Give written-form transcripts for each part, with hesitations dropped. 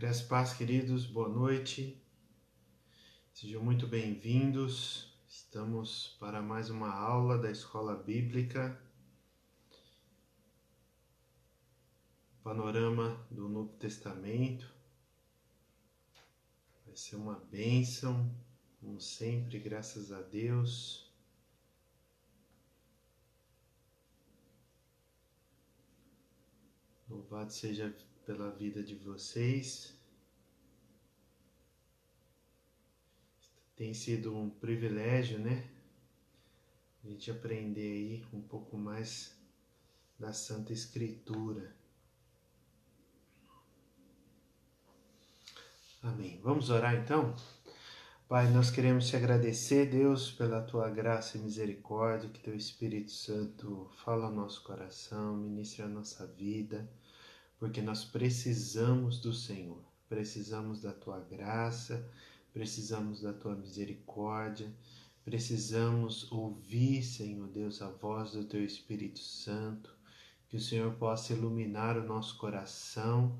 Graças e paz, queridos, boa noite, sejam muito bem-vindos. Estamos para mais uma aula da Escola Bíblica, panorama do Novo Testamento. Vai ser uma bênção, como sempre, graças a Deus. Louvado seja pela vida de vocês. Tem sido um privilégio, né? A gente aprender aí um pouco mais da Santa Escritura. Amém. Vamos orar então? Pai, nós queremos te agradecer, Deus, pela tua graça e misericórdia, que teu Espírito Santo fala ao nosso coração, ministre a nossa vida, porque nós precisamos do Senhor, precisamos da tua graça, precisamos da tua misericórdia, precisamos ouvir, Senhor Deus, a voz do teu Espírito Santo, que o Senhor possa iluminar o nosso coração,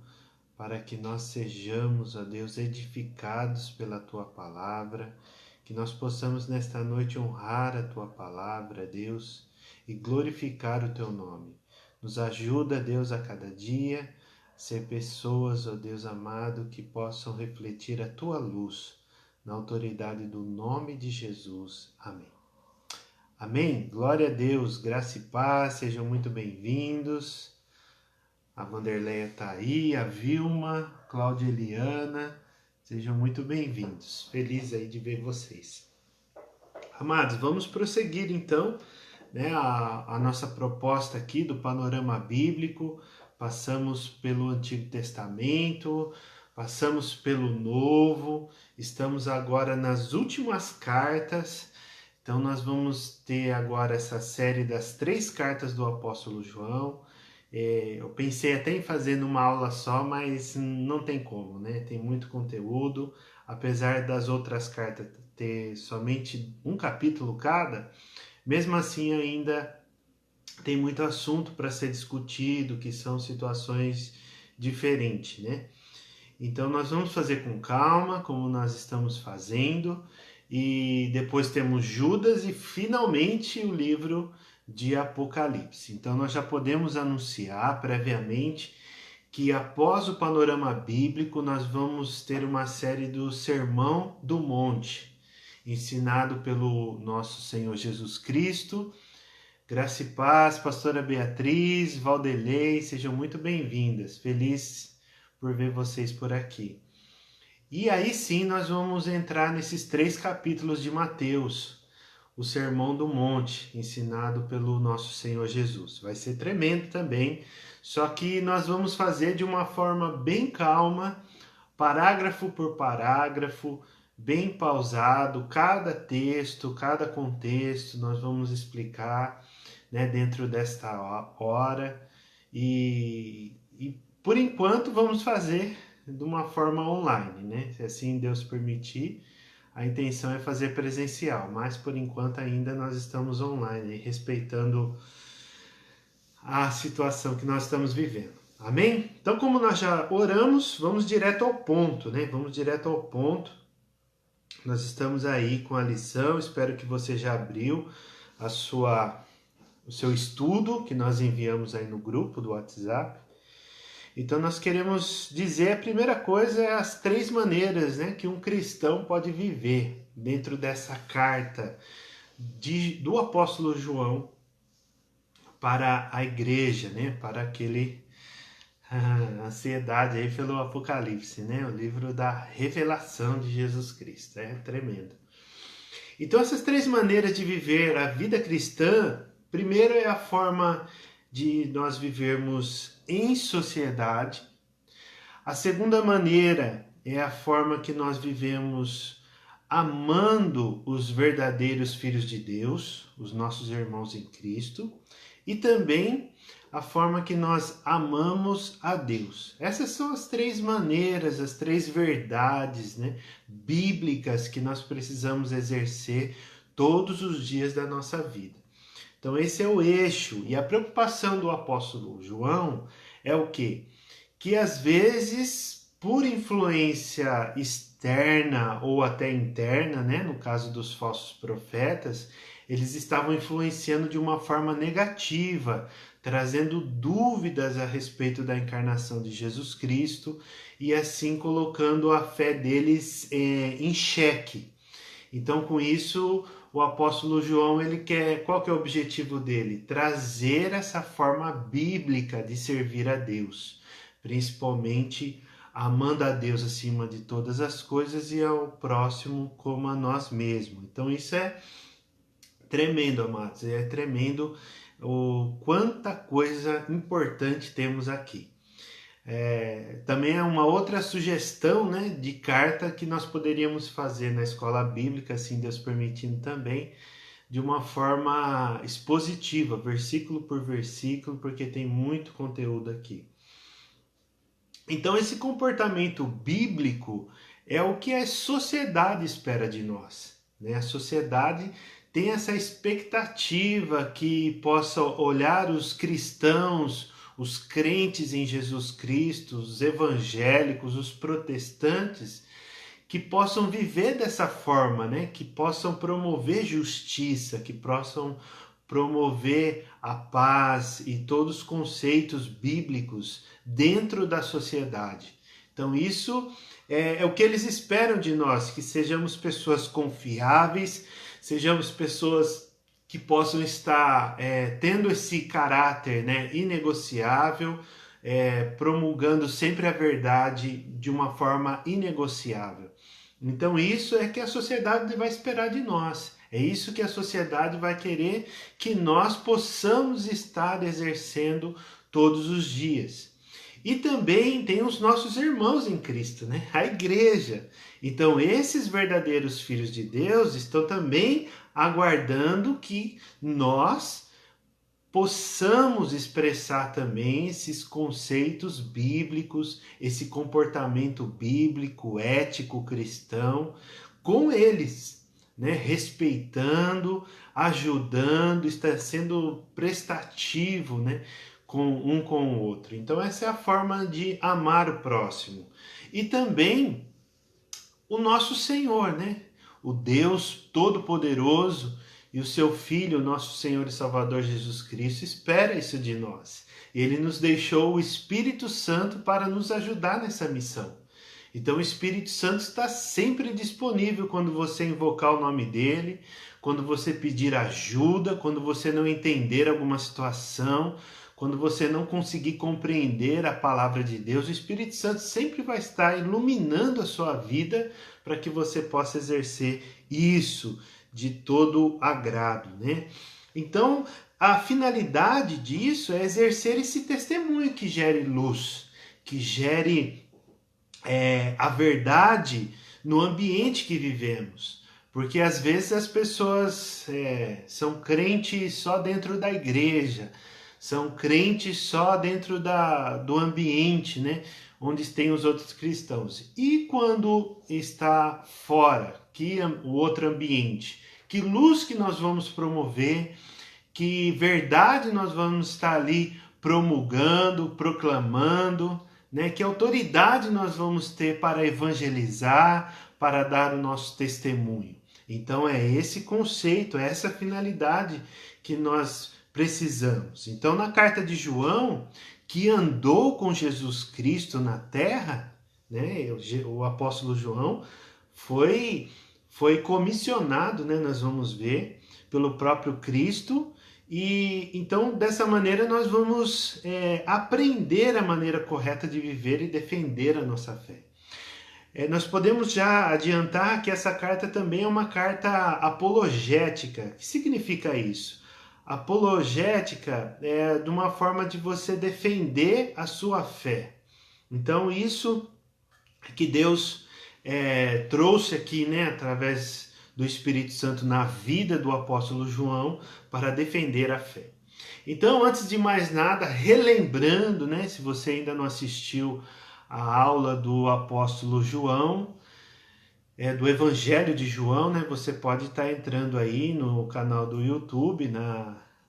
para que nós sejamos, ó Deus, edificados pela Tua Palavra, que nós possamos nesta noite honrar a Tua Palavra, Deus, e glorificar o Teu nome. Nos ajuda, Deus, a cada dia, a ser pessoas, ó Deus amado, que possam refletir a Tua luz, na autoridade do nome de Jesus. Amém. Amém. Glória a Deus, graça e paz, sejam muito bem-vindos. A Vanderleia está aí, a Vilma, Cláudia Eliana, sejam muito bem-vindos. Feliz aí de ver vocês. Amados, vamos prosseguir então, né, a nossa proposta aqui do panorama bíblico. Passamos pelo Antigo Testamento, passamos pelo Novo, estamos agora nas últimas cartas. Então nós vamos ter agora essa série das 3 cartas do apóstolo João. Eu pensei até em fazer numa aula só, mas não tem como, né? Tem muito conteúdo, apesar das outras cartas ter somente um capítulo cada, mesmo assim ainda tem muito assunto para ser discutido, que são situações diferentes, né? Então nós vamos fazer com calma, como nós estamos fazendo, e depois temos Judas e finalmente o livro de Apocalipse. Então nós já podemos anunciar previamente que após o panorama bíblico nós vamos ter uma série do Sermão do Monte, ensinado pelo nosso Senhor Jesus Cristo. Graça e paz, pastora Beatriz, Valdelei, sejam muito bem-vindas. Feliz por ver vocês por aqui. E aí sim nós vamos entrar nesses 3 capítulos de Mateus, o Sermão do Monte, ensinado pelo nosso Senhor Jesus. Vai ser tremendo também, só que nós vamos fazer de uma forma bem calma, parágrafo por parágrafo, bem pausado, cada texto, cada contexto, nós vamos explicar, né, dentro desta hora. E por enquanto vamos fazer de uma forma online, né? Se assim Deus permitir. A intenção é fazer presencial, mas por enquanto ainda nós estamos online, respeitando a situação que nós estamos vivendo. Amém? Então, como nós já oramos, vamos direto ao ponto, né? Vamos direto ao ponto. Nós estamos aí com a lição, espero que você já abriu o seu estudo, que nós enviamos aí no grupo do WhatsApp. Então nós queremos dizer, a primeira coisa é as 3 maneiras, né, que um cristão pode viver dentro dessa carta do apóstolo João para a igreja, né, para aquele ansiedade aí pelo Apocalipse, né, o livro da revelação de Jesus Cristo, é tremendo. Então essas 3 maneiras de viver a vida cristã, primeiro é a forma de nós vivermos em sociedade. A segunda maneira é a forma que nós vivemos amando os verdadeiros filhos de Deus, os nossos irmãos em Cristo, e também a forma que nós amamos a Deus. Essas são as 3 maneiras, as 3 verdades, né, bíblicas que nós precisamos exercer todos os dias da nossa vida. Então esse é o eixo, e a preocupação do apóstolo João é o quê? Que às vezes por influência externa ou até interna, né, no caso dos falsos profetas, eles estavam influenciando de uma forma negativa, trazendo dúvidas a respeito da encarnação de Jesus Cristo e assim colocando a fé deles em xeque. Então, com isso, o apóstolo João, ele quer, qual que é o objetivo dele? Trazer essa forma bíblica de servir a Deus, principalmente amando a Deus acima de todas as coisas e ao próximo como a nós mesmos. Então, isso é tremendo, amados, é tremendo o quanta coisa importante temos aqui. Também é uma outra sugestão, né, de carta que nós poderíamos fazer na escola bíblica, assim Deus permitindo também, de uma forma expositiva, versículo por versículo, porque tem muito conteúdo aqui. Então esse comportamento bíblico é o que a sociedade espera de nós, né? A sociedade tem essa expectativa que possa olhar os cristãos, os crentes em Jesus Cristo, os evangélicos, os protestantes, que possam viver dessa forma, né? Que possam promover justiça, que possam promover a paz e todos os conceitos bíblicos dentro da sociedade. Então isso é o que eles esperam de nós, que sejamos pessoas confiáveis, sejamos pessoas que possam estar tendo esse caráter, né, inegociável, promulgando sempre a verdade de uma forma inegociável. Então isso é que a sociedade vai esperar de nós. É isso que a sociedade vai querer que nós possamos estar exercendo todos os dias. E também tem os nossos irmãos em Cristo, né? A igreja. Então esses verdadeiros filhos de Deus estão também aguardando que nós possamos expressar também esses conceitos bíblicos, esse comportamento bíblico, ético, cristão, com eles, né? Respeitando, ajudando, está sendo prestativo, né? Com o outro. Então essa é a forma de amar o próximo. E também o nosso Senhor, né? O Deus Todo-Poderoso e o seu Filho, nosso Senhor e Salvador Jesus Cristo, espera isso de nós. Ele nos deixou o Espírito Santo para nos ajudar nessa missão. Então o Espírito Santo está sempre disponível quando você invocar o nome dele, quando você pedir ajuda, quando você não entender alguma situação, quando você não conseguir compreender a palavra de Deus, o Espírito Santo sempre vai estar iluminando a sua vida para que você possa exercer isso de todo agrado, né? Então, a finalidade disso é exercer esse testemunho que gere luz, que gere a verdade no ambiente que vivemos. Porque às vezes as pessoas são crentes só dentro da igreja, são crentes só dentro do ambiente, né, onde tem os outros cristãos. E quando está fora, o outro ambiente, que luz que nós vamos promover, que verdade nós vamos estar ali promulgando, proclamando, né? Que autoridade nós vamos ter para evangelizar, para dar o nosso testemunho. Então é esse conceito, é essa finalidade que nós precisamos. Então na carta de João, que andou com Jesus Cristo na terra, né? O apóstolo João foi comissionado, né? Nós vamos ver, pelo próprio Cristo. E então, dessa maneira, nós vamos aprender a maneira correta de viver e defender a nossa fé. Nós podemos já adiantar que essa carta também é uma carta apologética. O que significa isso? Apologética é de uma forma de você defender a sua fé. Então, isso que Deus trouxe aqui, né, através do Espírito Santo na vida do apóstolo João para defender a fé. Então, antes de mais nada, relembrando, né, se você ainda não assistiu a aula do apóstolo João, do Evangelho de João, né, você pode estar entrando aí no canal do YouTube,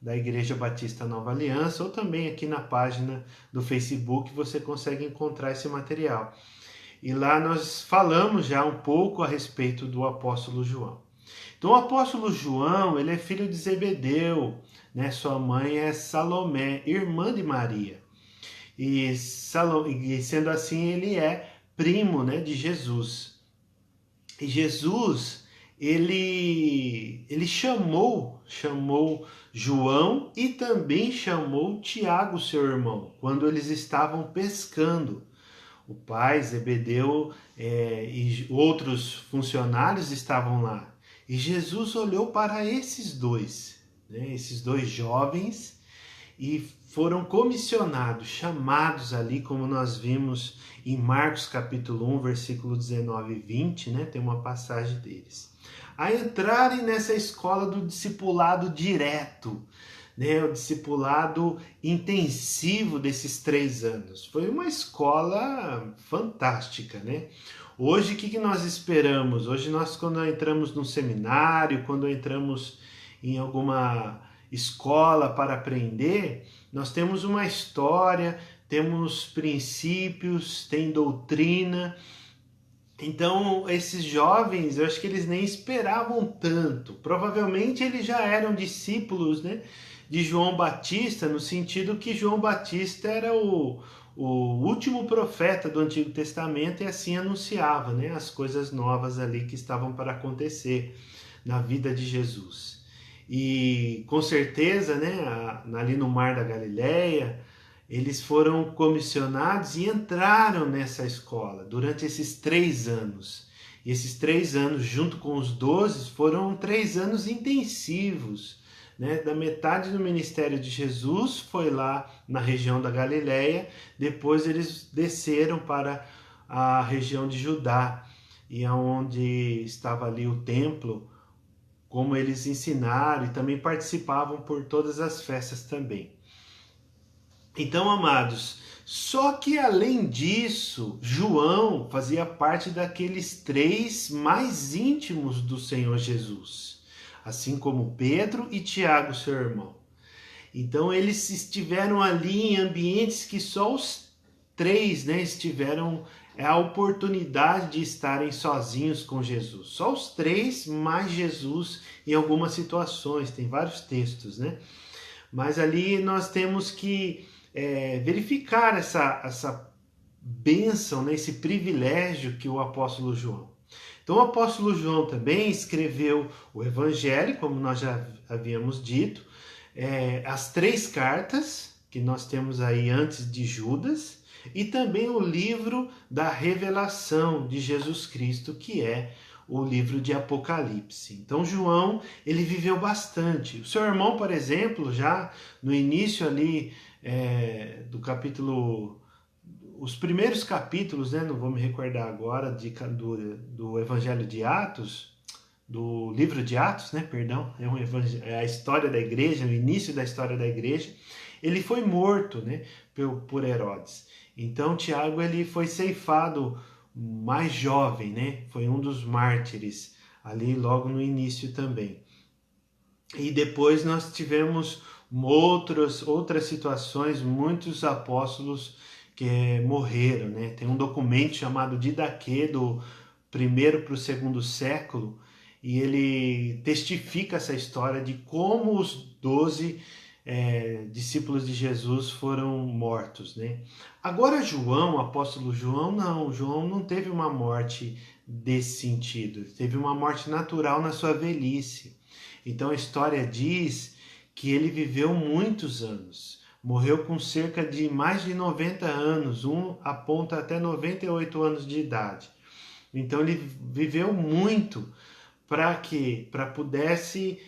da Igreja Batista Nova Aliança, ou também aqui na página do Facebook você consegue encontrar esse material. e lá nós falamos já um pouco a respeito do apóstolo João. Então o apóstolo João, ele é filho de Zebedeu, né? Sua mãe é Salomé, irmã de Maria. E sendo assim, ele é primo, né, de Jesus. E Jesus, ele chamou João e também chamou Tiago, seu irmão, quando eles estavam pescando. O pai, Zebedeu, e outros funcionários estavam lá. E Jesus olhou para esses dois, né, esses dois jovens, e foram comissionados, chamados ali, como nós vimos em Marcos capítulo 1, versículo 19 e 20, né? Tem uma passagem deles. A entrarem nessa escola do discipulado direto, né? O discipulado intensivo desses 3 anos. Foi uma escola fantástica, né? Hoje, o que nós esperamos? Hoje, nós, quando entramos num seminário, quando entramos em alguma escola para aprender, nós temos uma história, temos princípios, tem doutrina. Então, esses jovens, eu acho que eles nem esperavam tanto. Provavelmente eles já eram discípulos, né, de João Batista, no sentido que João Batista era o último profeta do Antigo Testamento e assim anunciava, né, as coisas novas ali que estavam para acontecer na vida de Jesus. E com certeza, né, ali no Mar da Galileia, eles foram comissionados e entraram nessa escola durante esses 3 anos. E esses 3 anos, junto com os 12, foram 3 anos intensivos, né? Da metade do ministério de Jesus foi lá na região da Galileia, depois eles desceram para a região de Judá, e onde estava ali o templo, como eles ensinaram e também participavam por todas as festas também. Então, amados, só que além disso, João fazia parte daqueles 3 mais íntimos do Senhor Jesus, assim como Pedro e Tiago, seu irmão. Então, eles estiveram ali em ambientes que só os 3, né, tiveram a oportunidade de estarem sozinhos com Jesus. Só os 3 mais Jesus em algumas situações, tem vários textos, né? Mas ali nós temos que verificar essa bênção, né, esse privilégio que o apóstolo João. Então o apóstolo João também escreveu o Evangelho, como nós já havíamos dito, as 3 cartas que nós temos aí antes de Judas, e também o livro da revelação de Jesus Cristo, que é o livro de Apocalipse. Então João, ele viveu bastante. O seu irmão, por exemplo, já no início ali do capítulo, os primeiros capítulos, né, não vou me recordar agora, do Evangelho de Atos, do livro de Atos, né, perdão, é a história da igreja, o início da história da igreja. Ele foi morto, né, por Herodes. Então Tiago, ele foi ceifado mais jovem, né? Foi um dos mártires ali logo no início também. E depois nós tivemos outras situações, muitos apóstolos que morreram, né? Tem um documento chamado Didaquê, do 1º para o 2º século, e ele testifica essa história de como os 12 discípulos de Jesus foram mortos, né? Agora João, o apóstolo João não teve uma morte desse sentido, teve uma morte natural na sua velhice. Então a história diz que ele viveu muitos anos, morreu com cerca de mais de 90 anos, aponta até 98 anos de idade. Então ele viveu muito para quê? Para pudesse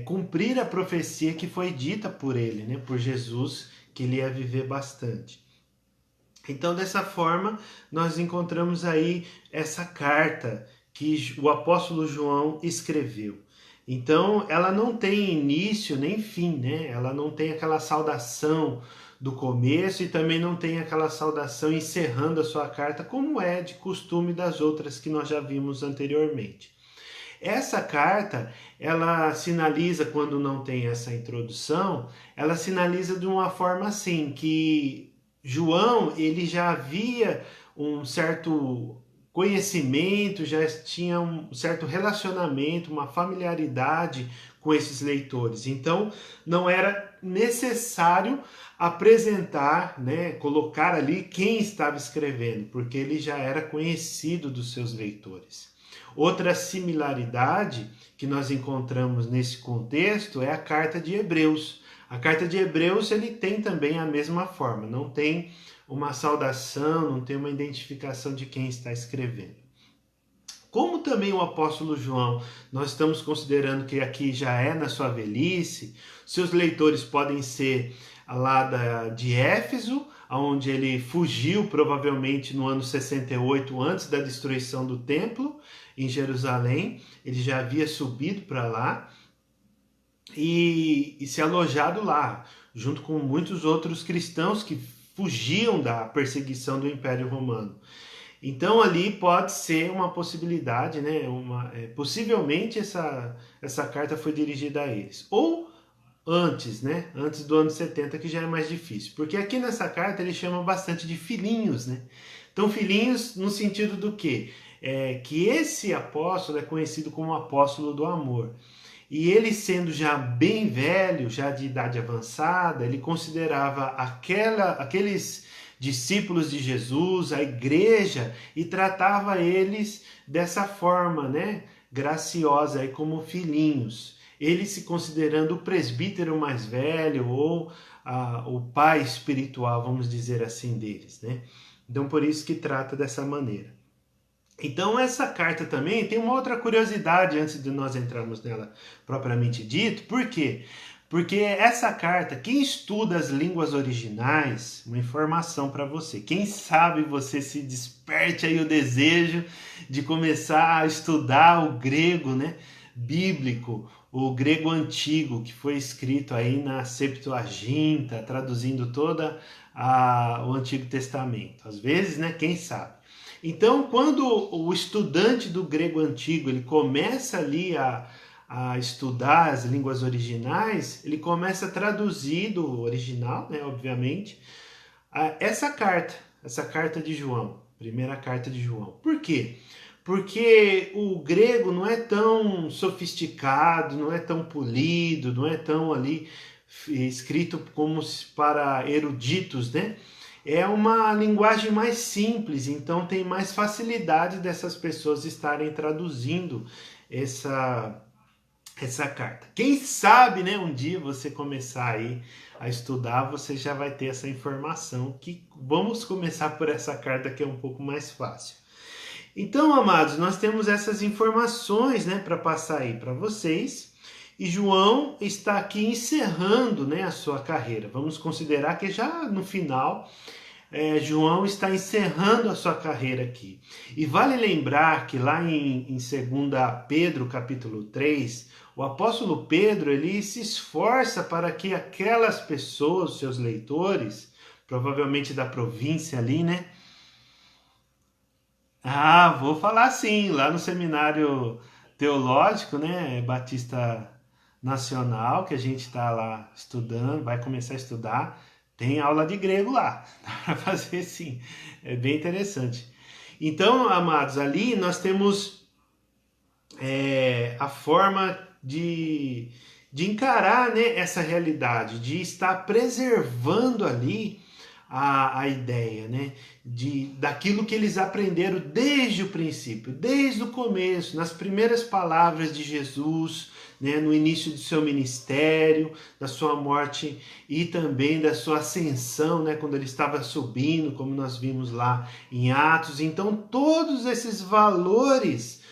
cumprir a profecia que foi dita por ele, né? Por Jesus, que ele ia viver bastante. Então, dessa forma, nós encontramos aí essa carta que o apóstolo João escreveu. Então, ela não tem início nem fim, né? Ela não tem aquela saudação do começo e também não tem aquela saudação encerrando a sua carta, como é de costume das outras que nós já vimos anteriormente. Essa carta, ela sinaliza, quando não tem essa introdução, ela sinaliza de uma forma assim, que João, ele já havia um certo conhecimento, já tinha um certo relacionamento, uma familiaridade com esses leitores. Então, não era necessário apresentar, né, colocar ali quem estava escrevendo, porque ele já era conhecido dos seus leitores. Outra similaridade que nós encontramos nesse contexto é a carta de Hebreus. A carta de Hebreus ele tem também a mesma forma, não tem uma saudação, não tem uma identificação de quem está escrevendo. Como também o apóstolo João, nós estamos considerando que aqui já é na sua velhice, seus leitores podem ser lá de Éfeso, onde ele fugiu provavelmente no ano 68, antes da destruição do templo, em Jerusalém. Ele já havia subido para lá e se alojado lá, junto com muitos outros cristãos que fugiam da perseguição do Império Romano. Então ali pode ser uma possibilidade, né? Possivelmente essa carta foi dirigida a eles. Ou antes, né? Antes do ano 70, que já é mais difícil. Porque aqui nessa carta ele chama bastante de filhinhos, né? Então filhinhos no sentido do quê? Que esse apóstolo é conhecido como apóstolo do amor. E ele sendo já bem velho, já de idade avançada, ele considerava aqueles discípulos de Jesus, a igreja, e tratava eles dessa forma, né, graciosa, aí, como filhinhos. Ele se considerando o presbítero mais velho ou o pai espiritual, vamos dizer assim, deles, né? Então por isso que trata dessa maneira. Então essa carta também tem uma outra curiosidade antes de nós entrarmos nela propriamente dito. Por quê? Porque essa carta, quem estuda as línguas originais, uma informação para você. Quem sabe você se desperte aí o desejo de começar a estudar o grego, né, bíblico, o grego antigo, que foi escrito aí na Septuaginta, traduzindo todo o Antigo Testamento. Às vezes, né, quem sabe. Então, quando o estudante do grego antigo ele começa ali a estudar as línguas originais, ele começa a traduzir do original, né, obviamente, essa carta de João, primeira carta de João. Por quê? Porque o grego não é tão sofisticado, não é tão polido, não é tão ali escrito como para eruditos, né? É uma linguagem mais simples, então tem mais facilidade dessas pessoas estarem traduzindo essa carta. Quem sabe, né, um dia você começar aí a estudar, você já vai ter essa informação, que vamos começar por essa carta que é um pouco mais fácil. Então, amados, nós temos essas informações, né, para passar aí para vocês. E João está aqui encerrando, né, a sua carreira. Vamos considerar que já no final, João está encerrando a sua carreira aqui. E vale lembrar que lá em 2 Pedro, capítulo 3, o apóstolo Pedro ele se esforça para que aquelas pessoas, seus leitores, provavelmente da província ali, né? Vou falar sim, lá no seminário teológico, né, Batista Nacional, que a gente está lá estudando, vai começar a estudar, tem aula de grego lá, dá para fazer sim, é bem interessante. Então, amados, ali nós temos a forma de encarar, né, essa realidade, de estar preservando ali a ideia, né, daquilo que eles aprenderam desde o princípio, desde o começo, nas primeiras palavras de Jesus, né, no início do seu ministério, da sua morte e também da sua ascensão, né, quando ele estava subindo, como nós vimos lá em Atos. Então todos esses valores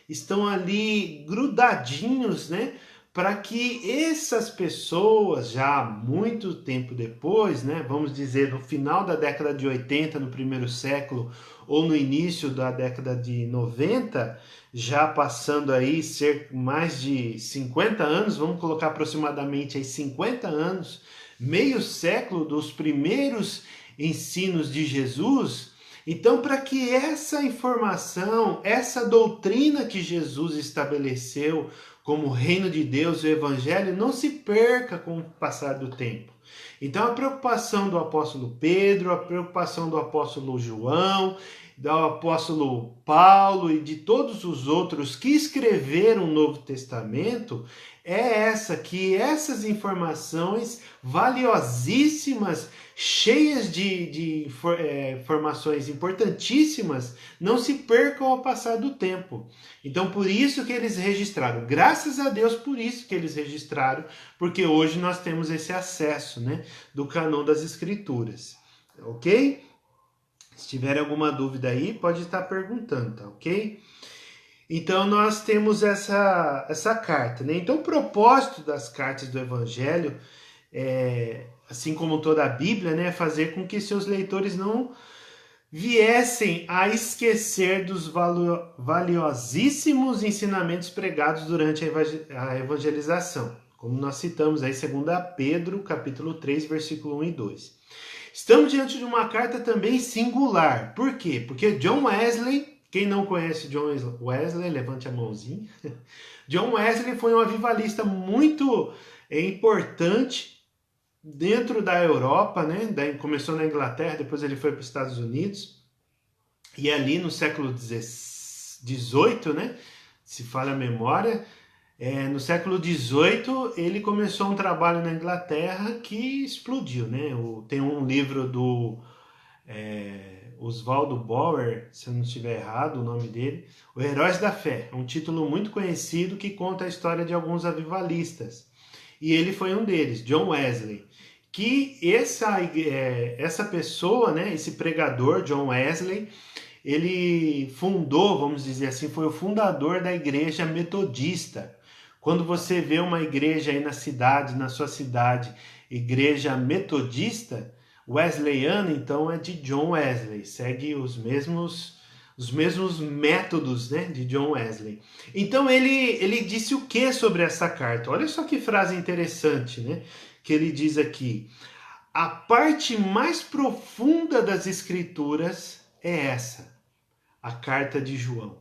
estão ali grudadinhos, né, para que essas pessoas, já muito tempo depois, né, vamos dizer no final da década de 80, no primeiro século, ou no início da década de 90, já passando aí mais de 50 anos, vamos colocar aproximadamente aí 50 anos, meio século dos primeiros ensinos de Jesus. Então, para que essa informação, essa doutrina que Jesus estabeleceu como o reino de Deus, o evangelho, não se perca com o passar do tempo. Então a preocupação do apóstolo Pedro, a preocupação do apóstolo João, do apóstolo Paulo e de todos os outros que escreveram o Novo Testamento é essa, que essas informações valiosíssimas, cheias de informações importantíssimas, não se percam ao passar do tempo. Então, por isso que eles registraram. Graças a Deus por isso que eles registraram, porque hoje nós temos esse acesso, né, do cânon das Escrituras. Ok? Se tiver alguma dúvida aí, pode estar perguntando, tá ok? Então, nós temos essa carta, né? Então, o propósito das cartas do Evangelho, assim como toda a Bíblia, né, é fazer com que seus leitores não viessem a esquecer dos valiosíssimos ensinamentos pregados durante a evangelização. Como nós citamos aí, 2 Pedro, capítulo 3, versículo 1 e 2. Estamos diante de uma carta também singular. Por quê? Porque John Wesley, quem não conhece John Wesley, levante a mãozinha. John Wesley foi um avivalista muito importante dentro da Europa, né? Começou na Inglaterra, depois ele foi para os Estados Unidos. E ali no século XVIII, né? Se falha a memória, no século XVIII ele começou um trabalho na Inglaterra que explodiu, né? Tem um livro do Oswald Bower, se eu não estiver errado o nome dele, O Heróis da Fé, é um título muito conhecido que conta a história de alguns avivalistas. E ele foi um deles, John Wesley. Que essa pessoa, né, esse pregador, John Wesley, ele fundou, vamos dizer assim, foi o fundador da igreja metodista. Quando você vê uma igreja aí na sua cidade, igreja metodista, wesleyana, então é de John Wesley, segue os mesmos métodos, né, de John Wesley. Então ele disse o que sobre essa carta? Olha só que frase interessante, né, que ele diz aqui: a parte mais profunda das Escrituras é essa, a carta de João.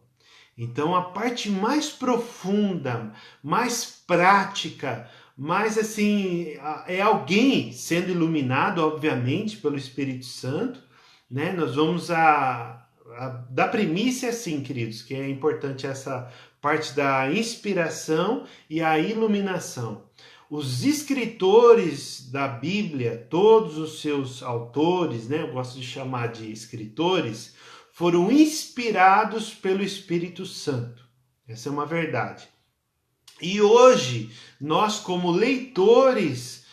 Então a parte mais profunda, mais prática, mais assim, é alguém sendo iluminado, obviamente, pelo Espírito Santo, né? Nós vamos da primícia, sim, queridos, que é importante essa parte da inspiração e a iluminação. Os escritores da Bíblia, todos os seus autores, né? Eu gosto de chamar de escritores, foram inspirados pelo Espírito Santo. Essa é uma verdade. E hoje, nós como leitores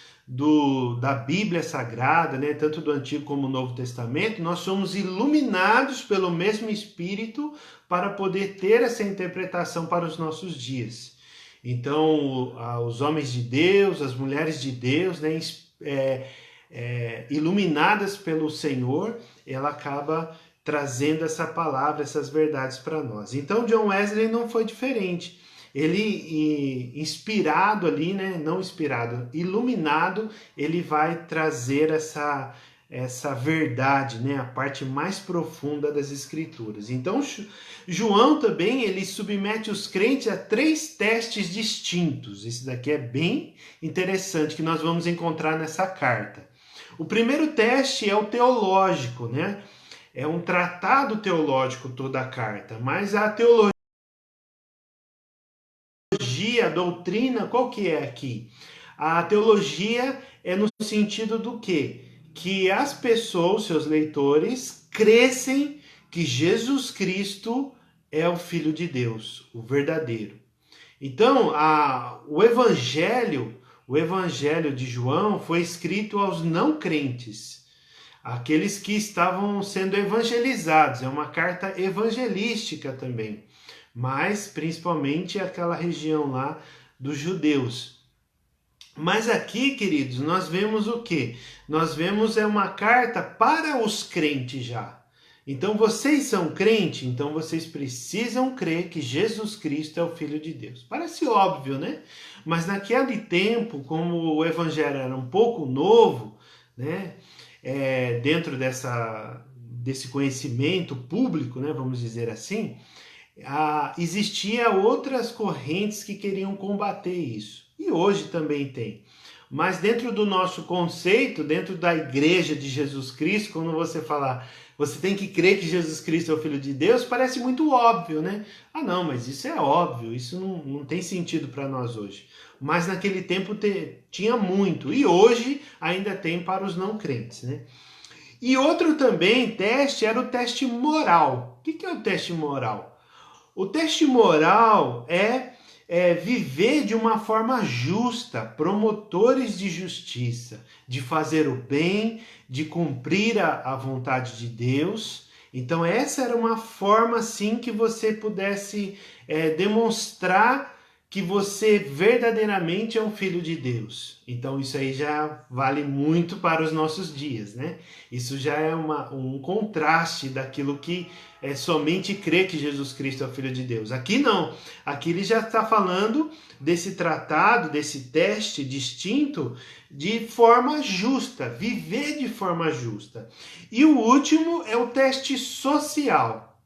da Bíblia Sagrada, né, tanto do Antigo como do Novo Testamento, nós somos iluminados pelo mesmo Espírito para poder ter essa interpretação para os nossos dias. Então, os homens de Deus, as mulheres de Deus, né, iluminadas pelo Senhor, ela acaba trazendo essa palavra, essas verdades para nós. Então, John Wesley não foi diferente. Ele, inspirado ali, né? Não inspirado, iluminado, ele vai trazer essa verdade, né? A parte mais profunda das Escrituras. Então, João também, ele submete os crentes a 3 testes distintos. Esse daqui é bem interessante, que nós vamos encontrar nessa carta. O primeiro teste é o teológico, né? É um tratado teológico toda a carta, mas a teologia, a doutrina, qual que é aqui? A teologia é no sentido do quê? Que as pessoas, seus leitores, crescem que Jesus Cristo é o Filho de Deus, o verdadeiro. Então, o Evangelho de João foi escrito aos não crentes, aqueles que estavam sendo evangelizados. É uma carta evangelística também, mas principalmente aquela região lá dos judeus. Mas aqui, queridos, nós vemos o quê? Nós vemos uma carta para os crentes já. Então vocês são crentes, então vocês precisam crer que Jesus Cristo é o Filho de Deus. Parece óbvio, né? Mas naquele tempo, como o evangelho era um pouco novo, né? Dentro desse conhecimento público, né? Vamos dizer assim, existia outras correntes que queriam combater isso. E hoje também tem. Mas dentro do nosso conceito, dentro da igreja de Jesus Cristo, quando você falar, você tem que crer que Jesus Cristo é o Filho de Deus, parece muito óbvio, né? Ah, não, mas isso é óbvio, isso não tem sentido para nós hoje. Mas naquele tempo tinha muito, e hoje ainda tem para os não crentes, né? E outro também teste era o teste moral. O que é o teste moral? O teste moral é viver de uma forma justa, promotores de justiça, de fazer o bem, de cumprir a vontade de Deus. Então essa era uma forma assim que você pudesse demonstrar que você verdadeiramente é um filho de Deus. Então isso aí já vale muito para os nossos dias, né? Isso já é um contraste daquilo que é somente crer que Jesus Cristo é o Filho de Deus. Aqui não. Aqui ele já está falando desse tratado, desse teste distinto de forma justa, viver de forma justa. E o último é o teste social.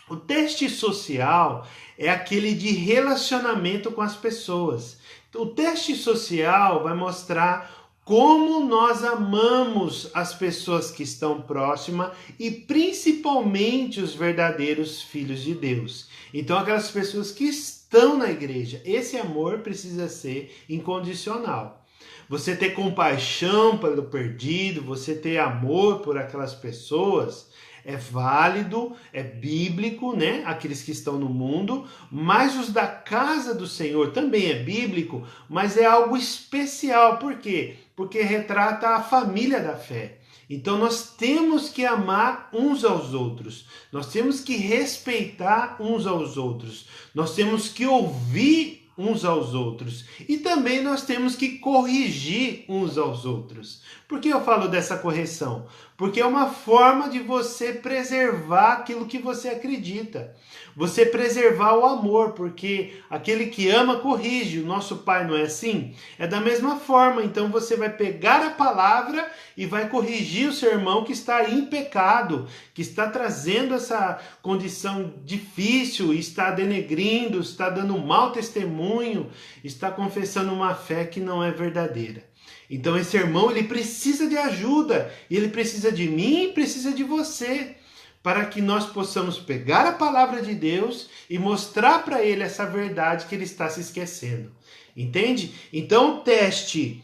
O teste social é aquele de relacionamento com as pessoas. O teste social vai mostrar como nós amamos as pessoas que estão próximas e principalmente os verdadeiros filhos de Deus. Então, aquelas pessoas que estão na igreja, esse amor precisa ser incondicional. Você ter compaixão pelo perdido, você ter amor por aquelas pessoas, é válido, é bíblico, né? Aqueles que estão no mundo, mas os da casa do Senhor também é bíblico, mas é algo especial. Por quê? Porque retrata a família da fé. Então nós temos que amar uns aos outros, nós temos que respeitar uns aos outros, nós temos que ouvir uns aos outros e também nós temos que corrigir uns aos outros. Por que eu falo dessa correção? Porque é uma forma de você preservar aquilo que você acredita, você preservar o amor, porque aquele que ama corrige. O nosso Pai não é assim? É da mesma forma. Então você vai pegar a palavra e vai corrigir o seu irmão que está em pecado, que está trazendo essa condição difícil, está denegrindo, está dando um mau testemunho, está confessando uma fé que não é verdadeira. Então esse irmão, ele precisa de ajuda, e ele precisa de mim e precisa de você, para que nós possamos pegar a palavra de Deus e mostrar para ele essa verdade que ele está se esquecendo. Entende? Então o teste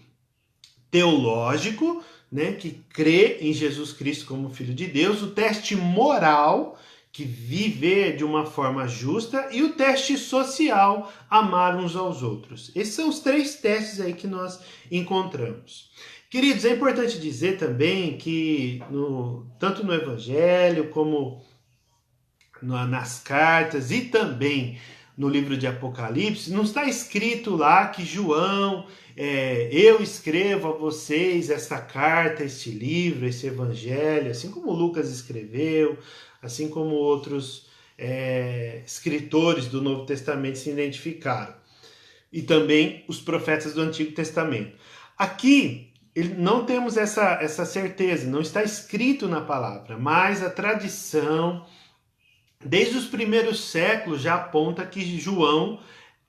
teológico, né, que crê em Jesus Cristo como Filho de Deus, o teste moral, que viver de uma forma justa, e o teste social, amar uns aos outros. Esses são os 3 testes aí que nós encontramos. Queridos, é importante dizer também que tanto no Evangelho como nas cartas e também no livro de Apocalipse, não está escrito lá que João, eu escrevo a vocês esta carta, este livro, esse evangelho, assim como Lucas escreveu, assim como outros escritores do Novo Testamento se identificaram. E também os profetas do Antigo Testamento. Aqui não temos essa certeza, não está escrito na palavra, mas a tradição, desde os primeiros séculos, já aponta que João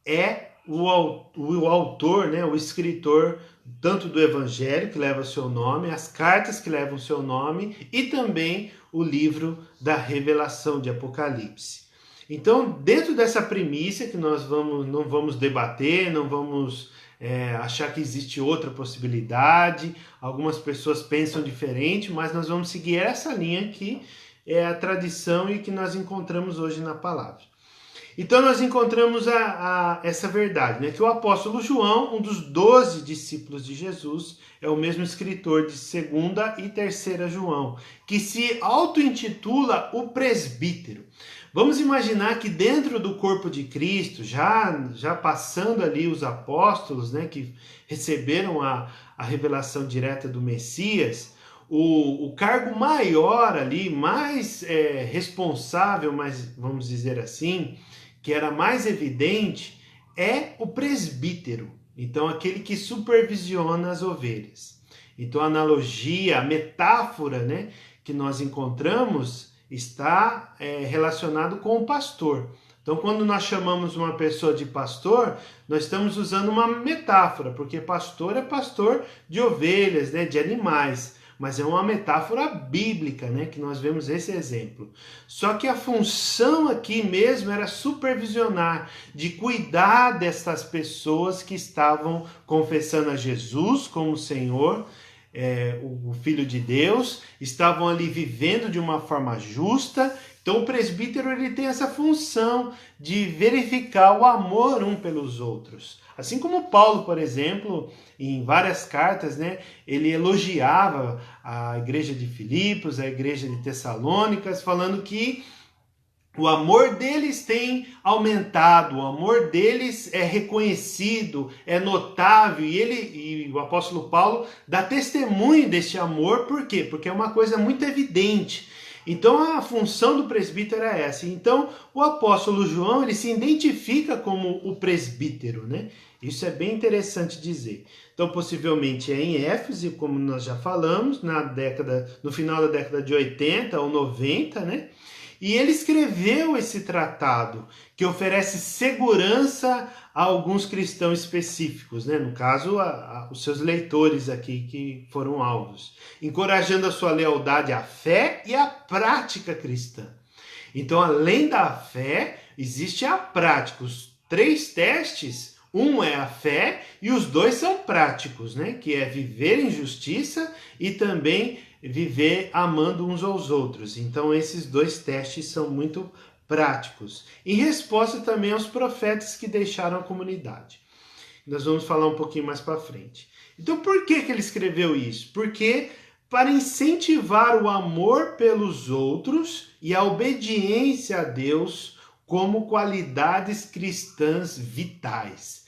é o autor, né, o escritor, tanto do Evangelho, que leva o seu nome, as cartas que levam o seu nome, e também o livro da Revelação de Apocalipse. Então, dentro dessa premissa que nós não vamos debater, não vamos achar que existe outra possibilidade, algumas pessoas pensam diferente, mas nós vamos seguir essa linha que é a tradição e que nós encontramos hoje na palavra. Então nós encontramos essa verdade, né? Que o apóstolo João, um dos 12 discípulos de Jesus, é o mesmo escritor de 2ª e 3ª João, que se auto-intitula o presbítero. Vamos imaginar que dentro do corpo de Cristo, já passando ali os apóstolos, né, que receberam a revelação direta do Messias, o cargo maior ali, mais responsável, mas vamos dizer assim, que era mais evidente, é o presbítero. Então, aquele que supervisiona as ovelhas. Então, a analogia, a metáfora, né, que nós encontramos está relacionado com o pastor. Então, quando nós chamamos uma pessoa de pastor, nós estamos usando uma metáfora, porque pastor é pastor de ovelhas, né, de animais, mas é uma metáfora bíblica, né, que nós vemos esse exemplo. Só que a função aqui mesmo era supervisionar, de cuidar dessas pessoas que estavam confessando a Jesus como Senhor, o Filho de Deus, estavam ali vivendo de uma forma justa. Então o presbítero ele tem essa função de verificar o amor um pelos outros. Assim como Paulo, por exemplo, em várias cartas, né, ele elogiava a igreja de Filipos, a igreja de Tessalônicas, falando que o amor deles tem aumentado, o amor deles é reconhecido, é notável, e o apóstolo Paulo dá testemunho deste amor. Por quê? Porque é uma coisa muito evidente. Então a função do presbítero é essa. Então o apóstolo João ele se identifica como o presbítero, né? Isso é bem interessante dizer. Então possivelmente é em Éfeso, como nós já falamos, no final da década de 80 ou 90, né? E ele escreveu esse tratado que oferece segurança a alguns cristãos específicos, né? No caso, os seus leitores aqui que foram alvos, encorajando a sua lealdade à fé e à prática cristã. Então, além da fé, existe a prática. Os 3 testes, um é a fé e os 2 são práticos, né? Que é viver em justiça e também viver amando uns aos outros. Então esses 2 testes são muito práticos. Em resposta também aos profetas que deixaram a comunidade. Nós vamos falar um pouquinho mais para frente. Então por que ele escreveu isso? Porque para incentivar o amor pelos outros e a obediência a Deus como qualidades cristãs vitais.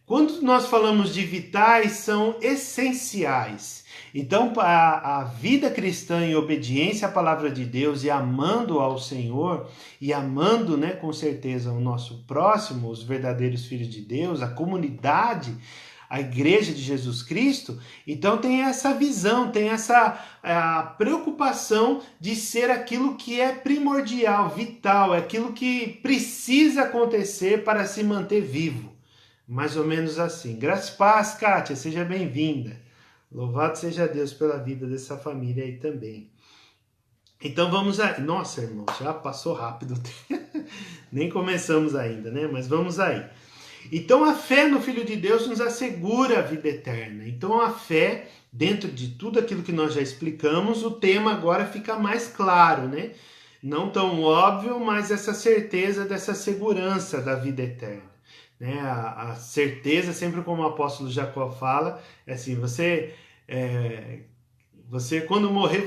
Quando nós falamos de vitais, são essenciais. Então, a vida cristã em obediência à palavra de Deus e amando ao Senhor e amando, né, com certeza, o nosso próximo, os verdadeiros filhos de Deus, a comunidade, a igreja de Jesus Cristo, então tem essa visão, tem essa preocupação de ser aquilo que é primordial, vital, é aquilo que precisa acontecer para se manter vivo. Mais ou menos assim. Graças e paz, Kátia, seja bem-vinda. Louvado seja Deus pela vida dessa família aí também. Então vamos aí. Nossa, irmão, já passou rápido. Nem começamos ainda, né? Mas vamos aí. Então a fé no Filho de Deus nos assegura a vida eterna. Então a fé, dentro de tudo aquilo que nós já explicamos, o tema agora fica mais claro, né? Não tão óbvio, mas essa certeza dessa segurança da vida eterna. Né? A certeza, sempre como o apóstolo Jacó fala, é assim, você quando morrer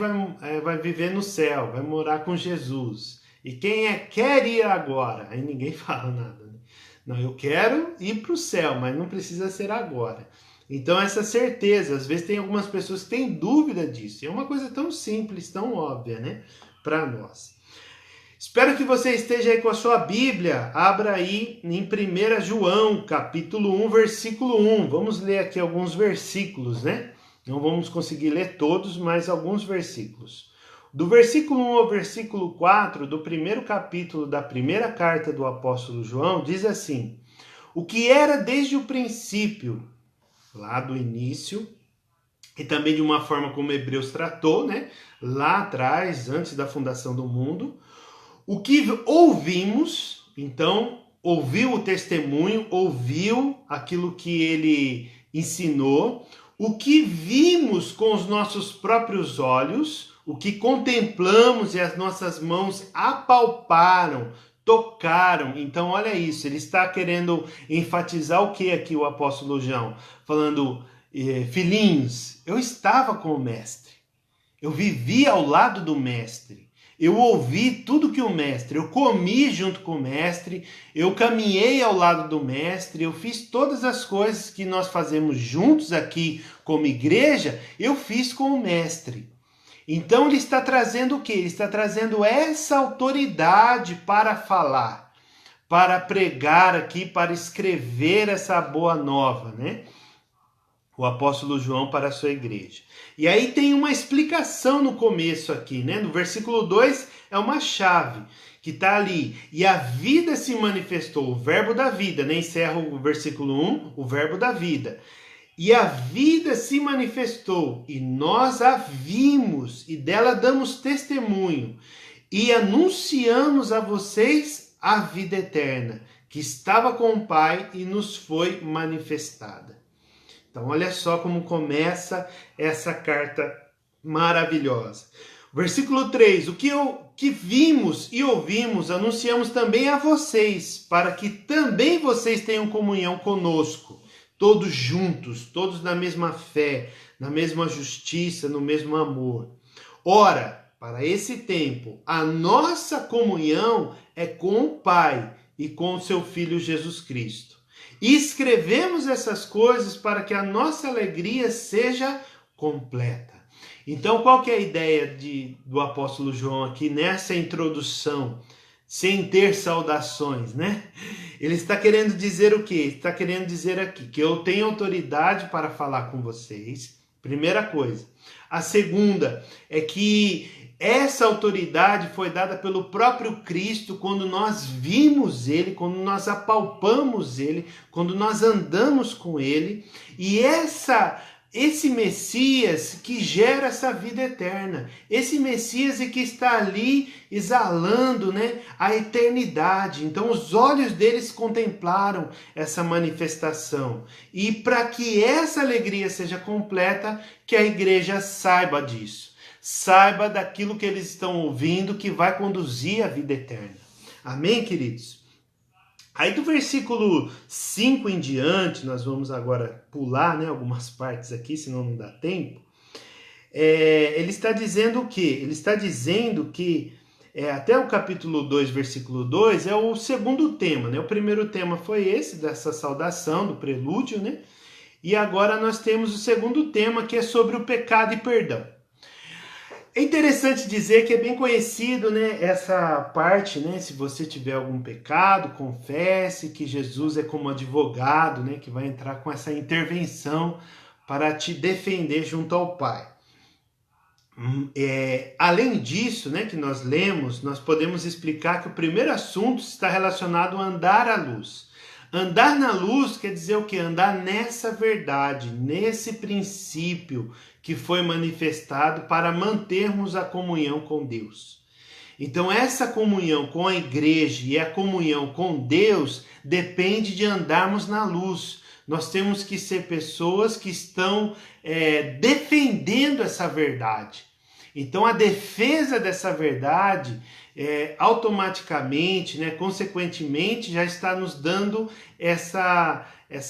vai viver no céu, vai morar com Jesus. E quem quer ir agora? Aí ninguém fala nada. Né? Não, eu quero ir para o céu, mas não precisa ser agora. Então essa certeza, às vezes tem algumas pessoas que têm dúvida disso. É uma coisa tão simples, tão óbvia, né? Para nós. Espero que você esteja aí com a sua Bíblia. Abra aí em 1 João, capítulo 1, versículo 1. Vamos ler aqui alguns versículos, né? Não vamos conseguir ler todos, mas alguns versículos. Do versículo 1 ao versículo 4 do primeiro capítulo da primeira carta do apóstolo João, diz assim: o que era desde o princípio, lá do início, e também de uma forma como Hebreus tratou, né? Lá atrás, antes da fundação do mundo, o que ouvimos, então, ouviu o testemunho, ouviu aquilo que ele ensinou, o que vimos com os nossos próprios olhos, o que contemplamos e as nossas mãos apalparam, tocaram. Então, olha isso, ele está querendo enfatizar o que aqui o apóstolo João? Falando, filhinhos, eu estava com o mestre, eu vivi ao lado do mestre. Eu ouvi tudo que o mestre, eu comi junto com o mestre, eu caminhei ao lado do mestre, eu fiz todas as coisas que nós fazemos juntos aqui como igreja, eu fiz com o mestre. Então ele está trazendo o quê? Ele está trazendo essa autoridade para falar, para pregar aqui, para escrever essa boa nova, né? o apóstolo João para a sua igreja. E aí tem uma explicação no começo aqui, né? No versículo 2 é uma chave que está ali. E a vida se manifestou, o verbo da vida, né? Encerra o versículo 1, o verbo da vida. E a vida se manifestou, e nós a vimos, e dela damos testemunho, e anunciamos a vocês a vida eterna, que estava com o Pai e nos foi manifestada. Então, olha só como começa essa carta maravilhosa. Versículo 3, o que vimos e ouvimos, anunciamos também a vocês, para que também vocês tenham comunhão conosco, todos juntos, todos na mesma fé, na mesma justiça, no mesmo amor. Ora, para esse tempo, a nossa comunhão é com o Pai e com o seu Filho Jesus Cristo. E escrevemos essas coisas para que a nossa alegria seja completa. Então, qual que é a ideia do apóstolo João aqui nessa introdução, sem ter saudações, né? Ele está querendo dizer o quê? Está querendo dizer aqui que eu tenho autoridade para falar com vocês, primeira coisa. A segunda é que essa autoridade foi dada pelo próprio Cristo quando nós vimos Ele, quando nós apalpamos Ele, quando nós andamos com Ele. E esse Messias que gera essa vida eterna, esse Messias que está ali exalando, né, a eternidade. Então os olhos deles contemplaram essa manifestação. E para que essa alegria seja completa, que a igreja saiba disso. Saiba daquilo que eles estão ouvindo que vai conduzir à vida eterna. Amém, queridos? Aí do versículo 5 em diante, nós vamos agora pular, né, algumas partes aqui, senão não dá tempo. Ele está dizendo o quê? Ele está dizendo que até o capítulo 2, versículo 2, é o segundo tema, né? O primeiro tema foi esse, dessa saudação, do prelúdio, né? E agora nós temos o segundo tema, que é sobre o pecado e perdão. É interessante dizer que é bem conhecido, né, essa parte, né, se você tiver algum pecado, confesse, que Jesus é como advogado, né, que vai entrar com essa intervenção para te defender junto ao Pai. Além disso, né, que nós lemos, nós podemos explicar que o primeiro assunto está relacionado a andar à luz. Andar na luz quer dizer o quê? Andar nessa verdade, nesse princípio que foi manifestado para mantermos a comunhão com Deus. Então essa comunhão com a igreja e a comunhão com Deus depende de andarmos na luz. Nós temos que ser pessoas que estão defendendo essa verdade. Então a defesa dessa verdade automaticamente, né, consequentemente, já está nos dando essa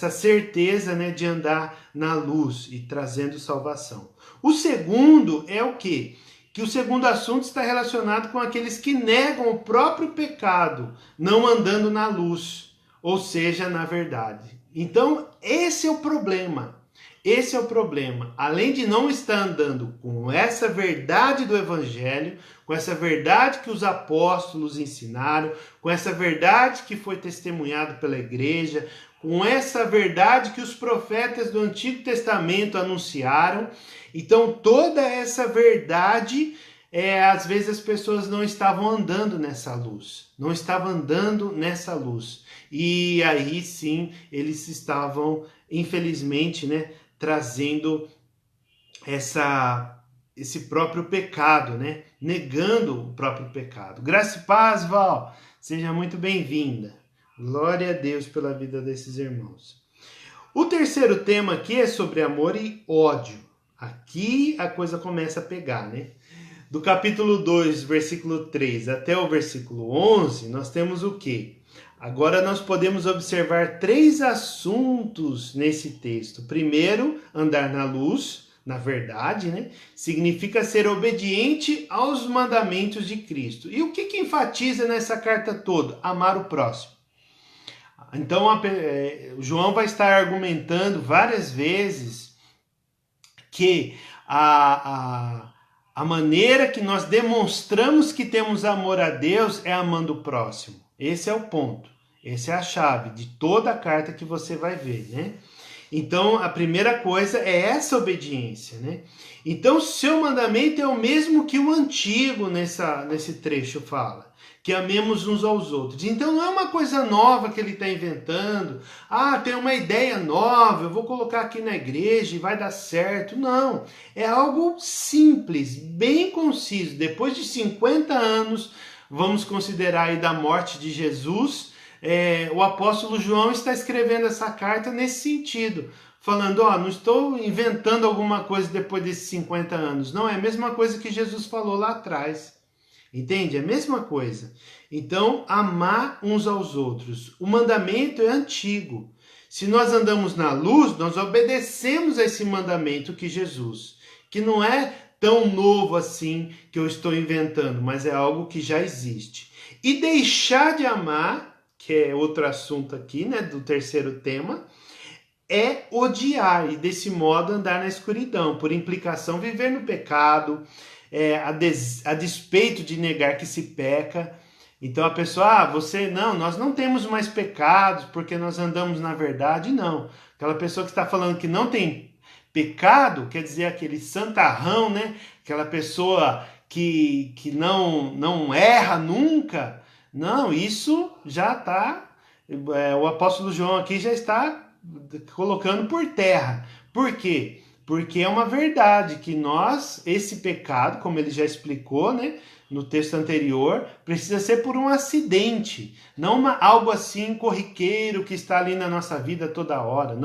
certeza, né, de andar na luz e trazendo salvação. O segundo é o quê? Que o segundo assunto está relacionado com aqueles que negam o próprio pecado, não andando na luz, ou seja, na verdade. Então, esse é o problema. Esse é o problema. Além de não estar andando com essa verdade do Evangelho, com essa verdade que os apóstolos ensinaram, com essa verdade que foi testemunhada pela igreja, com essa verdade que os profetas do Antigo Testamento anunciaram. Então, toda essa verdade, às vezes as pessoas não estavam andando nessa luz. Não estavam andando nessa luz. E aí sim, eles estavam, infelizmente, né, trazendo esse próprio pecado, né? Negando o próprio pecado. Graça e paz, Val. Seja muito bem-vinda. Glória a Deus pela vida desses irmãos. O terceiro tema aqui é sobre amor e ódio. Aqui a coisa começa a pegar, né? Do capítulo 2, versículo 3 até o versículo 11, nós temos o quê? Agora nós podemos observar 3 assuntos nesse texto. Primeiro, andar na luz, na verdade, né? Significa ser obediente aos mandamentos de Cristo. E o que enfatiza nessa carta toda? Amar o próximo. Então, João vai estar argumentando várias vezes que a maneira que nós demonstramos que temos amor a Deus é amando o próximo. Esse é o ponto. Essa é a chave de toda a carta que você vai ver, né? Então, a primeira coisa é essa obediência, né? Então, o seu mandamento é o mesmo que o antigo nesse trecho fala, que amemos uns aos outros. Então, não é uma coisa nova que ele está inventando. Ah, tem uma ideia nova, eu vou colocar aqui na igreja e vai dar certo. Não, é algo simples, bem conciso. Depois de 50 anos, vamos considerar aí da morte de Jesus, o apóstolo João está escrevendo essa carta nesse sentido, falando, não estou inventando alguma coisa depois desses 50 anos, não, é a mesma coisa que Jesus falou lá atrás, entende? É a mesma coisa. Então, amar uns aos outros, o mandamento é antigo. Se nós andamos na luz, nós obedecemos a esse mandamento que não é tão novo assim que eu estou inventando, mas é algo que já existe. E deixar de amar, que é outro assunto aqui, né, do terceiro tema, é odiar e desse modo andar na escuridão, por implicação viver no pecado, a despeito de negar que se peca. Então a pessoa, nós não temos mais pecados porque nós andamos na verdade, não. Aquela pessoa que está falando que não tem pecado, quer dizer aquele santarrão, né? Aquela pessoa que não erra nunca. Não, isso já está, o apóstolo João aqui já está colocando por terra. Por quê? Porque é uma verdade que esse pecado, como ele já explicou, né, no texto anterior, precisa ser por um acidente, não algo assim corriqueiro que está ali na nossa vida toda hora.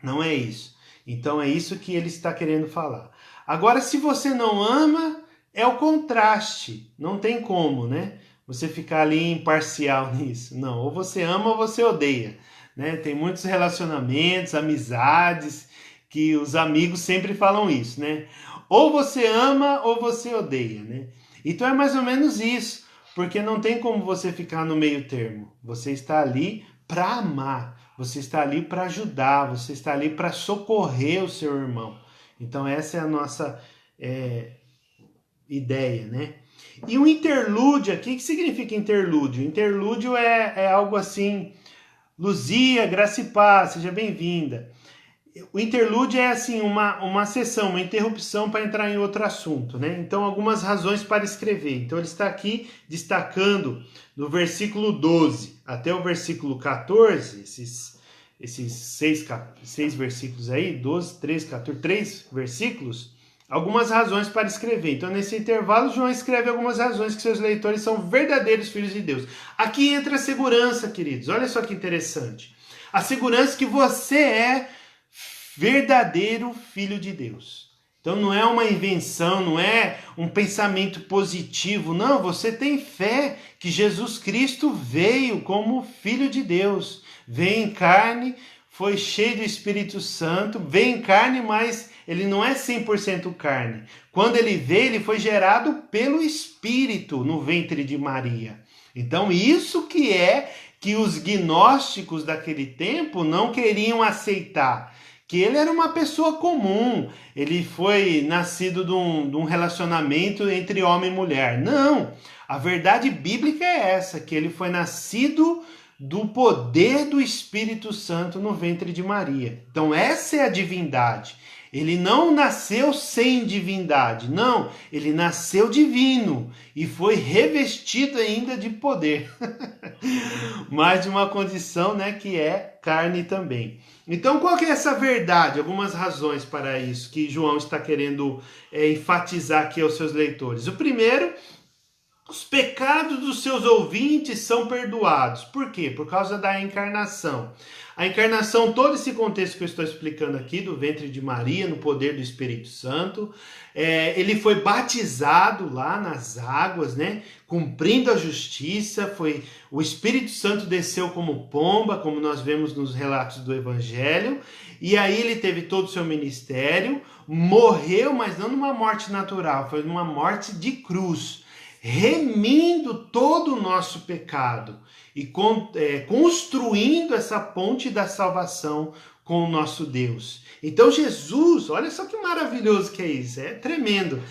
Não é isso. Então é isso que ele está querendo falar. Agora, se você não ama, é o contraste. Não tem como, né? Você ficar ali imparcial nisso. Não, ou você ama ou você odeia, né? Tem muitos relacionamentos, amizades, que os amigos sempre falam isso, né? Ou você ama ou você odeia, né? Então é mais ou menos isso, porque não tem como você ficar no meio termo. Você está ali para amar, você está ali para ajudar, você está ali para socorrer o seu irmão. Então essa é a nossa ideia, né? E o interlúdio aqui, o que significa interlúdio? Interlúdio é algo assim, Luzia, graça e paz, seja bem-vinda. O interlúdio é assim uma sessão, uma interrupção para entrar em outro assunto, né? Então, algumas razões para escrever. Então, ele está aqui destacando do versículo 12 até o versículo 14, esses seis versículos aí, 12, 13, 14, 3 versículos, algumas razões para escrever. Então, nesse intervalo, João escreve algumas razões que seus leitores são verdadeiros filhos de Deus. Aqui entra a segurança, queridos. Olha só que interessante. A segurança que você é verdadeiro filho de Deus. Então não é uma invenção, não é um pensamento positivo, não, você tem fé que Jesus Cristo veio como filho de Deus, veio em carne, foi cheio do Espírito Santo, veio em carne, mas ele não é 100% carne. Quando ele veio, ele foi gerado pelo Espírito no ventre de Maria. Então isso que os gnósticos daquele tempo não queriam aceitar, que ele era uma pessoa comum, ele foi nascido de um relacionamento entre homem e mulher. Não, a verdade bíblica é essa, que ele foi nascido do poder do Espírito Santo no ventre de Maria. Então essa é a divindade. Ele não nasceu sem divindade, não, ele nasceu divino e foi revestido ainda de poder, mas de uma condição, né, que é carne também. Então, qual que é essa verdade? Algumas razões para isso que João está querendo enfatizar aqui aos seus leitores. O primeiro, os pecados dos seus ouvintes são perdoados. Por quê? Por causa da encarnação. A encarnação, todo esse contexto que eu estou explicando aqui, do ventre de Maria, no poder do Espírito Santo, ele foi batizado lá nas águas, né? Cumprindo a justiça, o Espírito Santo desceu como pomba, como nós vemos nos relatos do Evangelho, e aí ele teve todo o seu ministério, morreu, mas não numa morte natural, foi numa morte de cruz, remindo todo o nosso pecado e construindo essa ponte da salvação com o nosso Deus. Então Jesus, olha só que maravilhoso que é isso, é tremendo.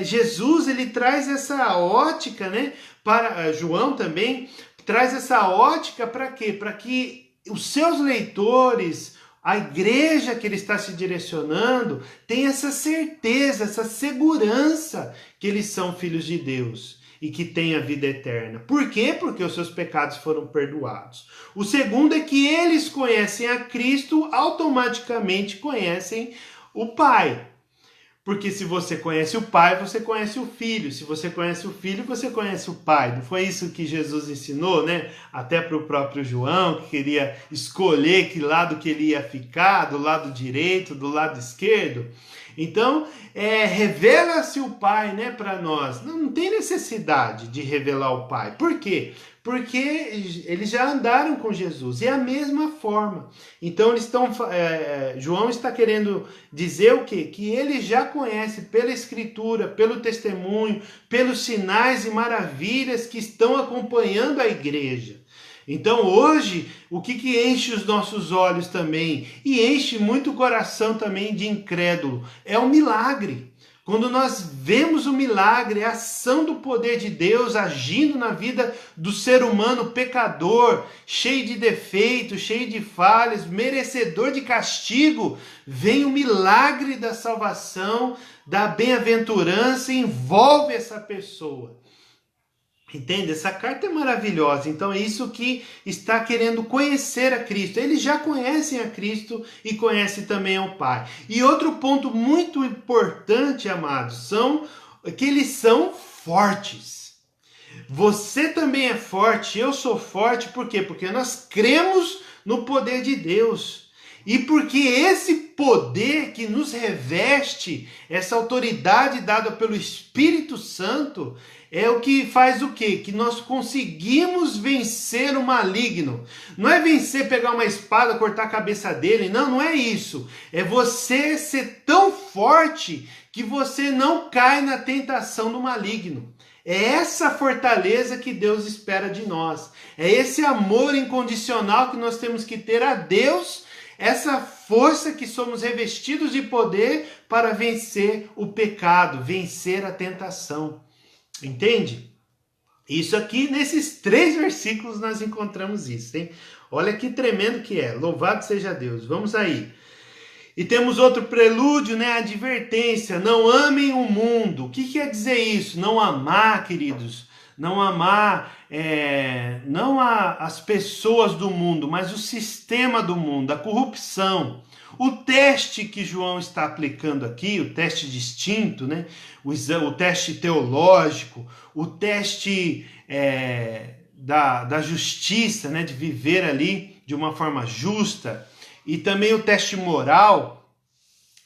Jesus, ele traz essa ótica, né? Para João também traz essa ótica para quê? Para que os seus leitores, A igreja que ele está se direcionando tem essa certeza, essa segurança que eles são filhos de Deus e que têm a vida eterna. Por quê? Porque os seus pecados foram perdoados. O segundo é que eles conhecem a Cristo, automaticamente conhecem o Pai. Porque se você conhece o Pai, você conhece o Filho. Se você conhece o Filho, você conhece o Pai. Não foi isso que Jesus ensinou, né? Até para o próprio João, que queria escolher que lado que ele ia ficar, do lado direito, do lado esquerdo. Então, revela-se o Pai, né, para nós. Não tem necessidade de revelar o Pai. Por quê? Porque eles já andaram com Jesus. É a mesma forma. Então, João está querendo dizer o quê? Que ele já conhece pela Escritura, pelo testemunho, pelos sinais e maravilhas que estão acompanhando a igreja. Então hoje, o que enche os nossos olhos também, e enche muito o coração também de incrédulo, é o milagre. Quando nós vemos o milagre, a ação do poder de Deus agindo na vida do ser humano pecador, cheio de defeitos, cheio de falhas, merecedor de castigo, vem o milagre da salvação, da bem-aventurança e envolve essa pessoa. Entende? Essa carta é maravilhosa. Então é isso que está querendo conhecer a Cristo. Eles já conhecem a Cristo e conhecem também ao Pai. E outro ponto muito importante, amados, que eles são fortes. Você também é forte, eu sou forte, por quê? Porque nós cremos no poder de Deus. E porque esse poder que nos reveste, essa autoridade dada pelo Espírito Santo, é o que faz o quê? Que nós conseguimos vencer o maligno. Não é vencer, pegar uma espada, cortar a cabeça dele. Não é isso. É você ser tão forte que você não cai na tentação do maligno. É essa fortaleza que Deus espera de nós. É esse amor incondicional que nós temos que ter a Deus, essa força que somos revestidos de poder para vencer o pecado, vencer a tentação. Entende? Isso aqui, nesses 3 versículos, nós encontramos isso, hein? Olha que tremendo que é. Louvado seja Deus. Vamos aí. E temos outro prelúdio, né? A advertência. Não amem o mundo. O que quer dizer isso? Não amar, queridos. Não amar, não as pessoas do mundo, mas o sistema do mundo, a corrupção. O teste que João está aplicando aqui, o teste distinto, né? O teste teológico, o teste da justiça, né? De viver ali de uma forma justa, e também o teste moral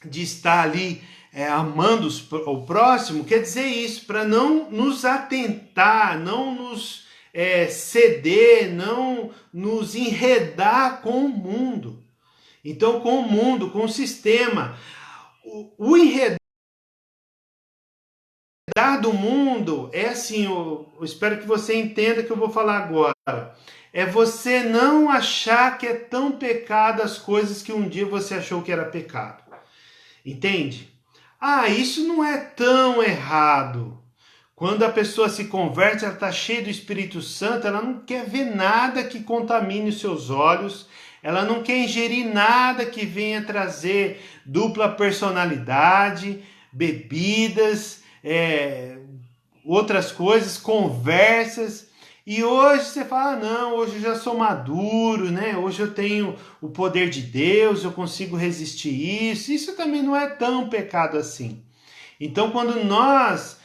de estar ali amando o próximo, quer dizer isso, para não nos atentar, não nos ceder, não nos enredar com o mundo. Então, com o mundo, com o sistema, o enredar do mundo é assim, eu espero que você entenda o que eu vou falar agora. É você não achar que é tão pecado as coisas que um dia você achou que era pecado. Entende? Isso não é tão errado. Quando a pessoa se converte, ela está cheia do Espírito Santo, ela não quer ver nada que contamine os seus olhos, ela não quer ingerir nada que venha trazer dupla personalidade, bebidas, outras coisas, conversas. E hoje você fala, não, hoje eu já sou maduro, né? Hoje eu tenho o poder de Deus, eu consigo resistir isso. Isso também não é tão pecado assim. Então, quando nós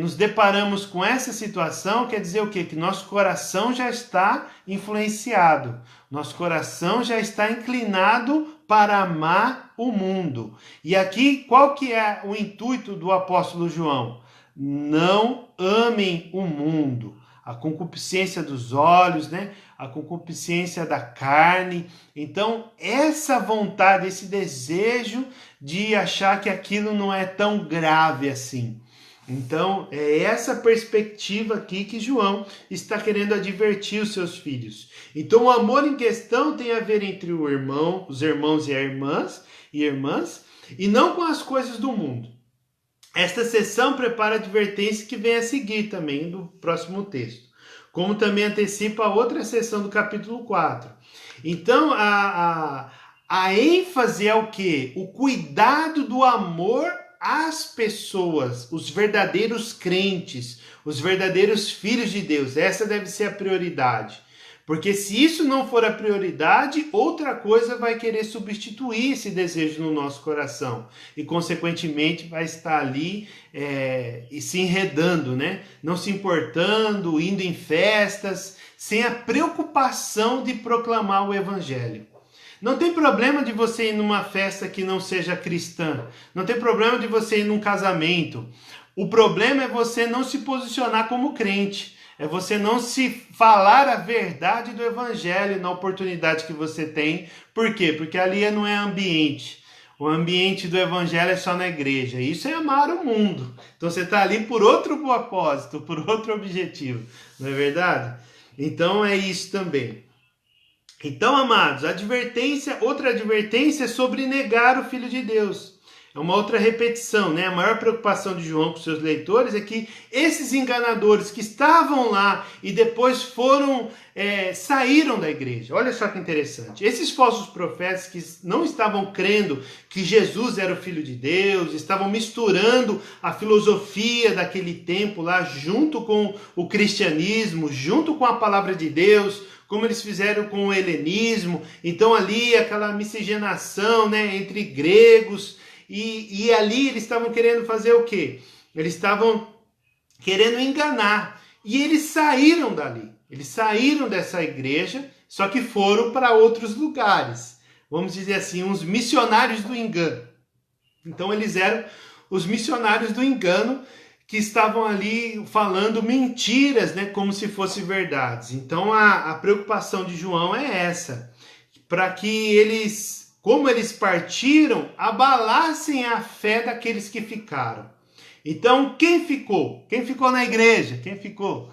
nos deparamos com essa situação, quer dizer o quê? Que nosso coração já está influenciado. Nosso coração já está inclinado para amar o mundo. E aqui, qual que é o intuito do apóstolo João? Não amem o mundo. A concupiscência dos olhos, né? A concupiscência da carne. Então, essa vontade, esse desejo de achar que aquilo não é tão grave assim. Então, é essa perspectiva aqui que João está querendo advertir os seus filhos. Então, o amor em questão tem a ver entre os irmãos e as irmãs, e não com as coisas do mundo. Esta seção prepara a advertência que vem a seguir também do próximo texto, como também antecipa a outra seção do capítulo 4. Então, A ênfase é o quê? O cuidado do amor às pessoas, os verdadeiros crentes, os verdadeiros filhos de Deus. Essa deve ser a prioridade. Porque se isso não for a prioridade, outra coisa vai querer substituir esse desejo no nosso coração. E, consequentemente, vai estar ali e se enredando, né? Não se importando, indo em festas, sem a preocupação de proclamar o evangelho. Não tem problema de você ir numa festa que não seja cristã. Não tem problema de você ir num casamento. O problema é você não se posicionar como crente. É você não se falar a verdade do evangelho na oportunidade que você tem. Por quê? Porque ali não é ambiente. O ambiente do evangelho é só na igreja. Isso é amar o mundo. Então você está ali por outro propósito, por outro objetivo. Não é verdade? Então é isso também. Então, amados, outra advertência é sobre negar o Filho de Deus. É uma outra repetição, né? A maior preocupação de João com seus leitores é que esses enganadores que estavam lá e depois saíram da igreja. Olha só que interessante. Esses falsos profetas que não estavam crendo que Jesus era o Filho de Deus, estavam misturando a filosofia daquele tempo lá junto com o cristianismo, junto com a palavra de Deus, como eles fizeram com o helenismo. Então ali aquela miscigenação, né, entre gregos. E ali eles estavam querendo fazer o quê? Eles estavam querendo enganar. E eles saíram dali. Eles saíram dessa igreja, só que foram para outros lugares. Vamos dizer assim, uns missionários do engano. Então eles eram os missionários do engano que estavam ali falando mentiras, né, como se fossem verdades. Então a preocupação de João é essa, para que eles, como eles partiram, abalassem a fé daqueles que ficaram. Então, quem ficou? Quem ficou na igreja? Quem ficou?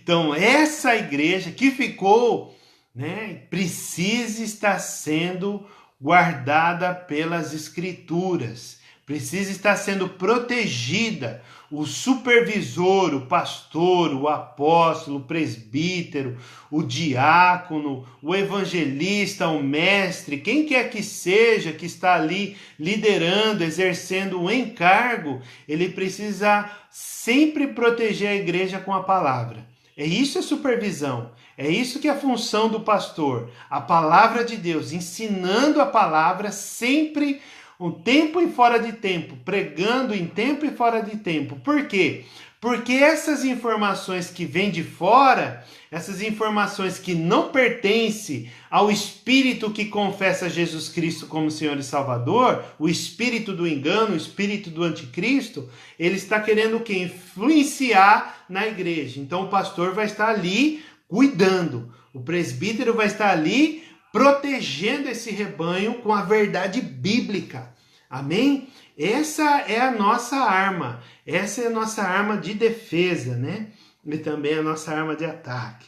Então, essa igreja que ficou, né, precisa estar sendo guardada pelas Escrituras. Precisa estar sendo protegida. O supervisor, o pastor, o apóstolo, o presbítero, o diácono, o evangelista, o mestre, quem quer que seja que está ali liderando, exercendo um encargo, ele precisa sempre proteger a igreja com a palavra. Isso é supervisão. É isso que é a função do pastor. A palavra de Deus, ensinando a palavra sempre, um tempo e fora de tempo, pregando em tempo e fora de tempo. Por quê? Porque essas informações que vêm de fora, essas informações que não pertencem ao espírito que confessa Jesus Cristo como Senhor e Salvador, o espírito do engano, o espírito do anticristo, ele está querendo o quê? Influenciar na igreja. Então o pastor vai estar ali cuidando, o presbítero vai estar ali protegendo esse rebanho com a verdade bíblica. Amém? Essa é a nossa arma. Essa é a nossa arma de defesa, né? E também a nossa arma de ataque.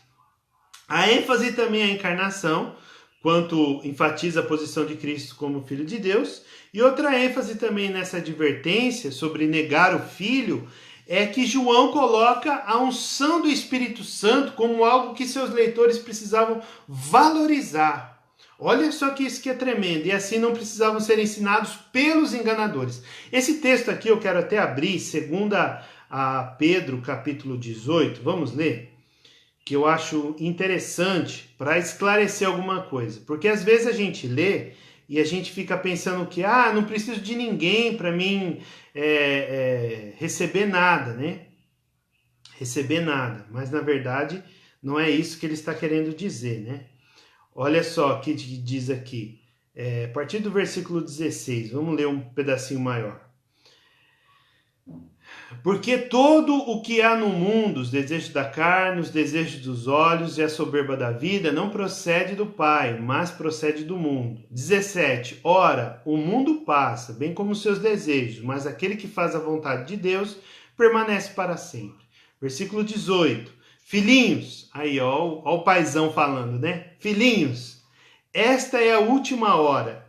A ênfase também é a encarnação, quanto enfatiza a posição de Cristo como Filho de Deus. E outra ênfase também nessa advertência sobre negar o Filho é que João coloca a unção do Espírito Santo como algo que seus leitores precisavam valorizar. Olha só que isso que é tremendo. E assim não precisavam ser ensinados pelos enganadores. Esse texto aqui eu quero até abrir, 2 a Pedro, capítulo 18. Vamos ler? Que eu acho interessante para esclarecer alguma coisa. Porque às vezes a gente lê e a gente fica pensando que não preciso de ninguém para mim receber nada, né? Receber nada. Mas na verdade não é isso que ele está querendo dizer, né? Olha só o que diz aqui, a partir do versículo 16, vamos ler um pedacinho maior. Porque todo o que há no mundo, os desejos da carne, os desejos dos olhos e a soberba da vida, não procede do Pai, mas procede do mundo. 17, ora, o mundo passa, bem como os seus desejos, mas aquele que faz a vontade de Deus permanece para sempre. Versículo 18. Filhinhos, aí ó o paizão falando, né? Filhinhos, esta é a última hora.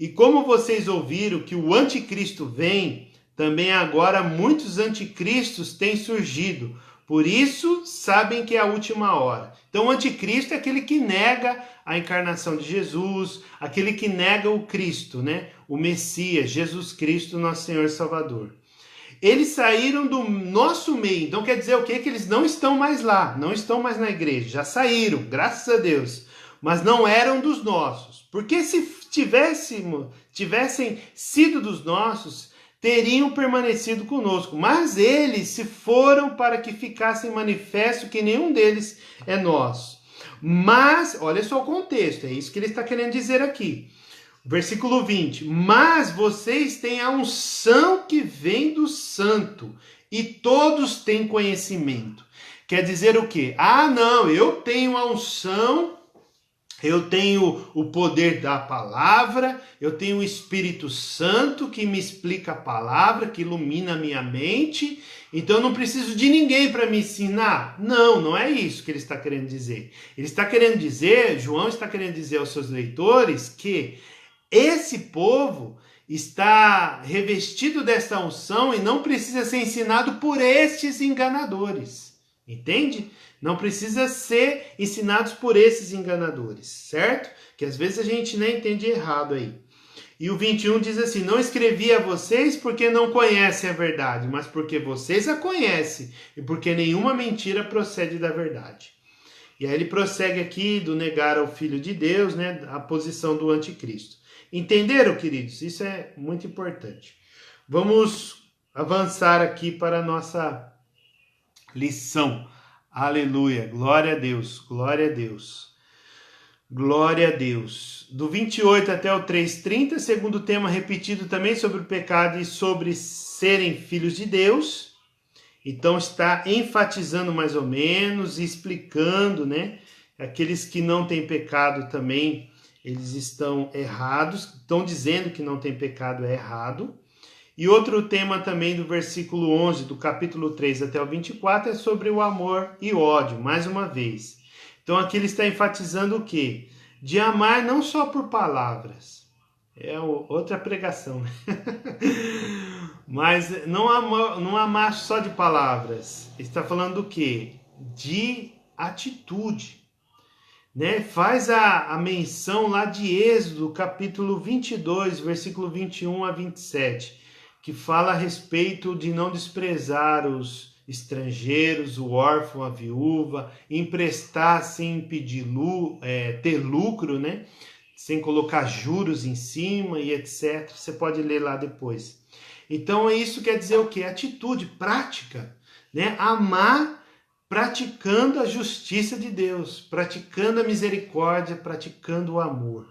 E como vocês ouviram que o anticristo vem, também agora muitos anticristos têm surgido. Por isso sabem que é a última hora. Então o anticristo é aquele que nega a encarnação de Jesus, aquele que nega o Cristo, né? O Messias, Jesus Cristo, nosso Senhor e Salvador. Eles saíram do nosso meio. Então quer dizer o quê? Que eles não estão mais lá, não estão mais na igreja. Já saíram, graças a Deus. Mas não eram dos nossos. Porque se tivessem sido dos nossos, teriam permanecido conosco. Mas eles se foram para que ficassem manifesto que nenhum deles é nosso. Mas, olha só o contexto, é isso que ele está querendo dizer aqui. Versículo 20, mas vocês têm a unção que vem do santo, e todos têm conhecimento. Quer dizer o quê? Ah, não, eu tenho a unção, eu tenho o poder da palavra, eu tenho o Espírito Santo que me explica a palavra, que ilumina a minha mente, então eu não preciso de ninguém para me ensinar. Não, não é isso que ele está querendo dizer. Ele está querendo dizer, João está querendo dizer aos seus leitores que esse povo está revestido dessa unção e não precisa ser ensinado por estes enganadores. Entende? Não precisa ser ensinados por esses enganadores, certo? Que às vezes a gente nem entende errado aí. E o 21 diz assim, não escrevi a vocês porque não conhecem a verdade, mas porque vocês a conhecem e porque nenhuma mentira procede da verdade. E aí ele prossegue aqui do negar ao Filho de Deus, né, a posição do anticristo. Entenderam, queridos? Isso é muito importante. Vamos avançar aqui para a nossa lição. Aleluia, glória a Deus, glória a Deus. Glória a Deus. Do 28 até o 3:30, segundo tema repetido também sobre o pecado e sobre serem filhos de Deus. Então está enfatizando mais ou menos e explicando, né? Aqueles que não têm pecado também, eles estão errados, estão dizendo que não tem pecado é errado. E outro tema também do versículo 11 do capítulo 3 até o 24 é sobre o amor e ódio, mais uma vez. Então aqui ele está enfatizando o quê? De amar não só por palavras, é outra pregação, né? Mas não amar só de palavras, ele está falando do quê? De atitude. Né? Faz a menção lá de Êxodo, capítulo 22, versículo 21 a 27, que fala a respeito de não desprezar os estrangeiros, o órfão, a viúva, emprestar sem pedir ter lucro, né? Sem colocar juros em cima e etc. Você pode ler lá depois. Então isso quer dizer o quê? Atitude, prática, né? Amar praticando a justiça de Deus, praticando a misericórdia, praticando o amor.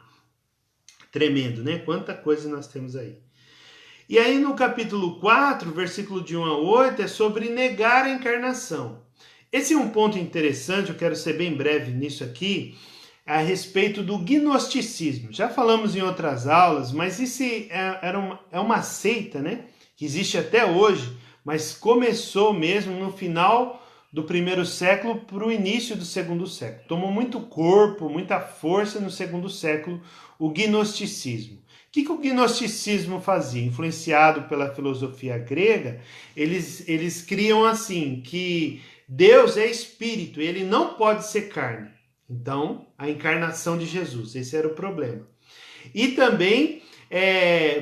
Tremendo, né? Quanta coisa nós temos aí. E aí no capítulo 4, versículo de 1 a 8, é sobre negar a encarnação. Esse é um ponto interessante, eu quero ser bem breve nisso aqui, a respeito do gnosticismo. Já falamos em outras aulas, mas isso é uma seita, né? Que existe até hoje, mas começou mesmo no final do primeiro século para o início do segundo século. Tomou muito corpo, muita força no segundo século, o gnosticismo. O que o gnosticismo fazia? Influenciado pela filosofia grega, eles criam assim, que Deus é espírito, ele não pode ser carne. Então, a encarnação de Jesus, esse era o problema. E também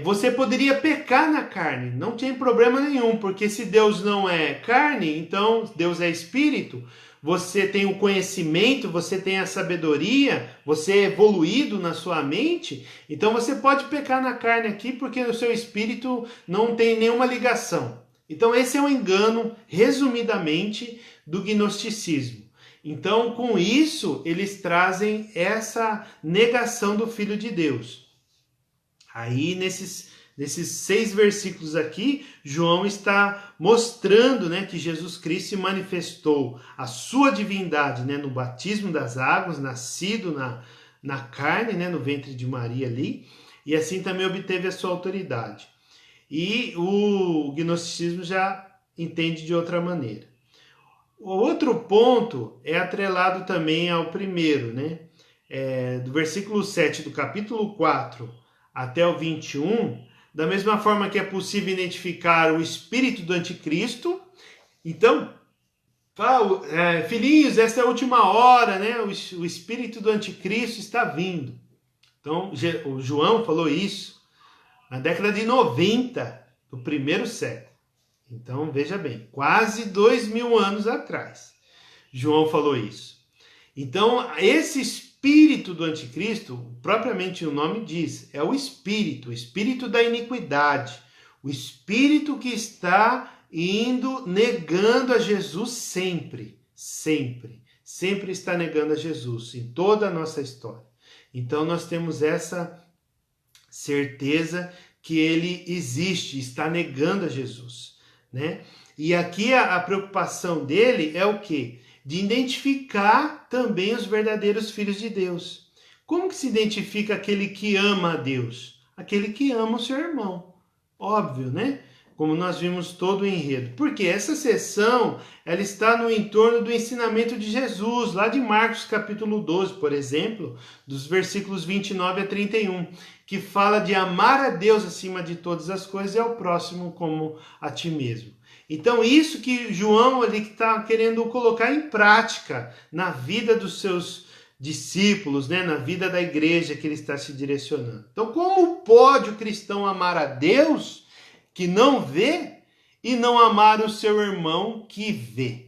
você poderia pecar na carne, não tem problema nenhum, porque se Deus não é carne, então Deus é espírito, você tem o conhecimento, você tem a sabedoria, você é evoluído na sua mente, então você pode pecar na carne aqui, porque o seu espírito não tem nenhuma ligação. Então esse é um engano, resumidamente, do gnosticismo. Então, com isso, eles trazem essa negação do Filho de Deus. Aí, nesses 6 versículos aqui, João está mostrando, né, que Jesus Cristo se manifestou a sua divindade, né, no batismo das águas, nascido na carne, né, no ventre de Maria ali, e assim também obteve a sua autoridade. E o gnosticismo já entende de outra maneira. O outro ponto é atrelado também ao primeiro, né? Do versículo 7 do capítulo 4 até o 21, da mesma forma que é possível identificar o espírito do anticristo, então Fala, filhinhos, essa é a última hora, né? O espírito do anticristo está vindo. Então, o João falou isso na década de 90 do primeiro século. Então, veja bem, quase 2000 anos atrás, João falou isso. Então, esse espírito do anticristo, propriamente o nome diz, é o espírito da iniquidade, o espírito que está indo negando a Jesus sempre, sempre está negando a Jesus em toda a nossa história. Então, nós temos essa certeza que ele existe, está negando a Jesus, né? E aqui a preocupação dele é o quê? De identificar também os verdadeiros filhos de Deus. Como que se identifica aquele que ama a Deus? Aquele que ama o seu irmão. Óbvio, né? Como nós vimos todo o enredo. Porque essa sessão, ela está no entorno do ensinamento de Jesus, lá de Marcos capítulo 12, por exemplo, dos versículos 29 a 31, que fala de amar a Deus acima de todas as coisas e ao próximo como a ti mesmo. Então, isso que João ali está querendo colocar em prática na vida dos seus discípulos, né? Na vida da igreja que ele está se direcionando. Então, como pode o cristão amar a Deus que não vê e não amar o seu irmão que vê?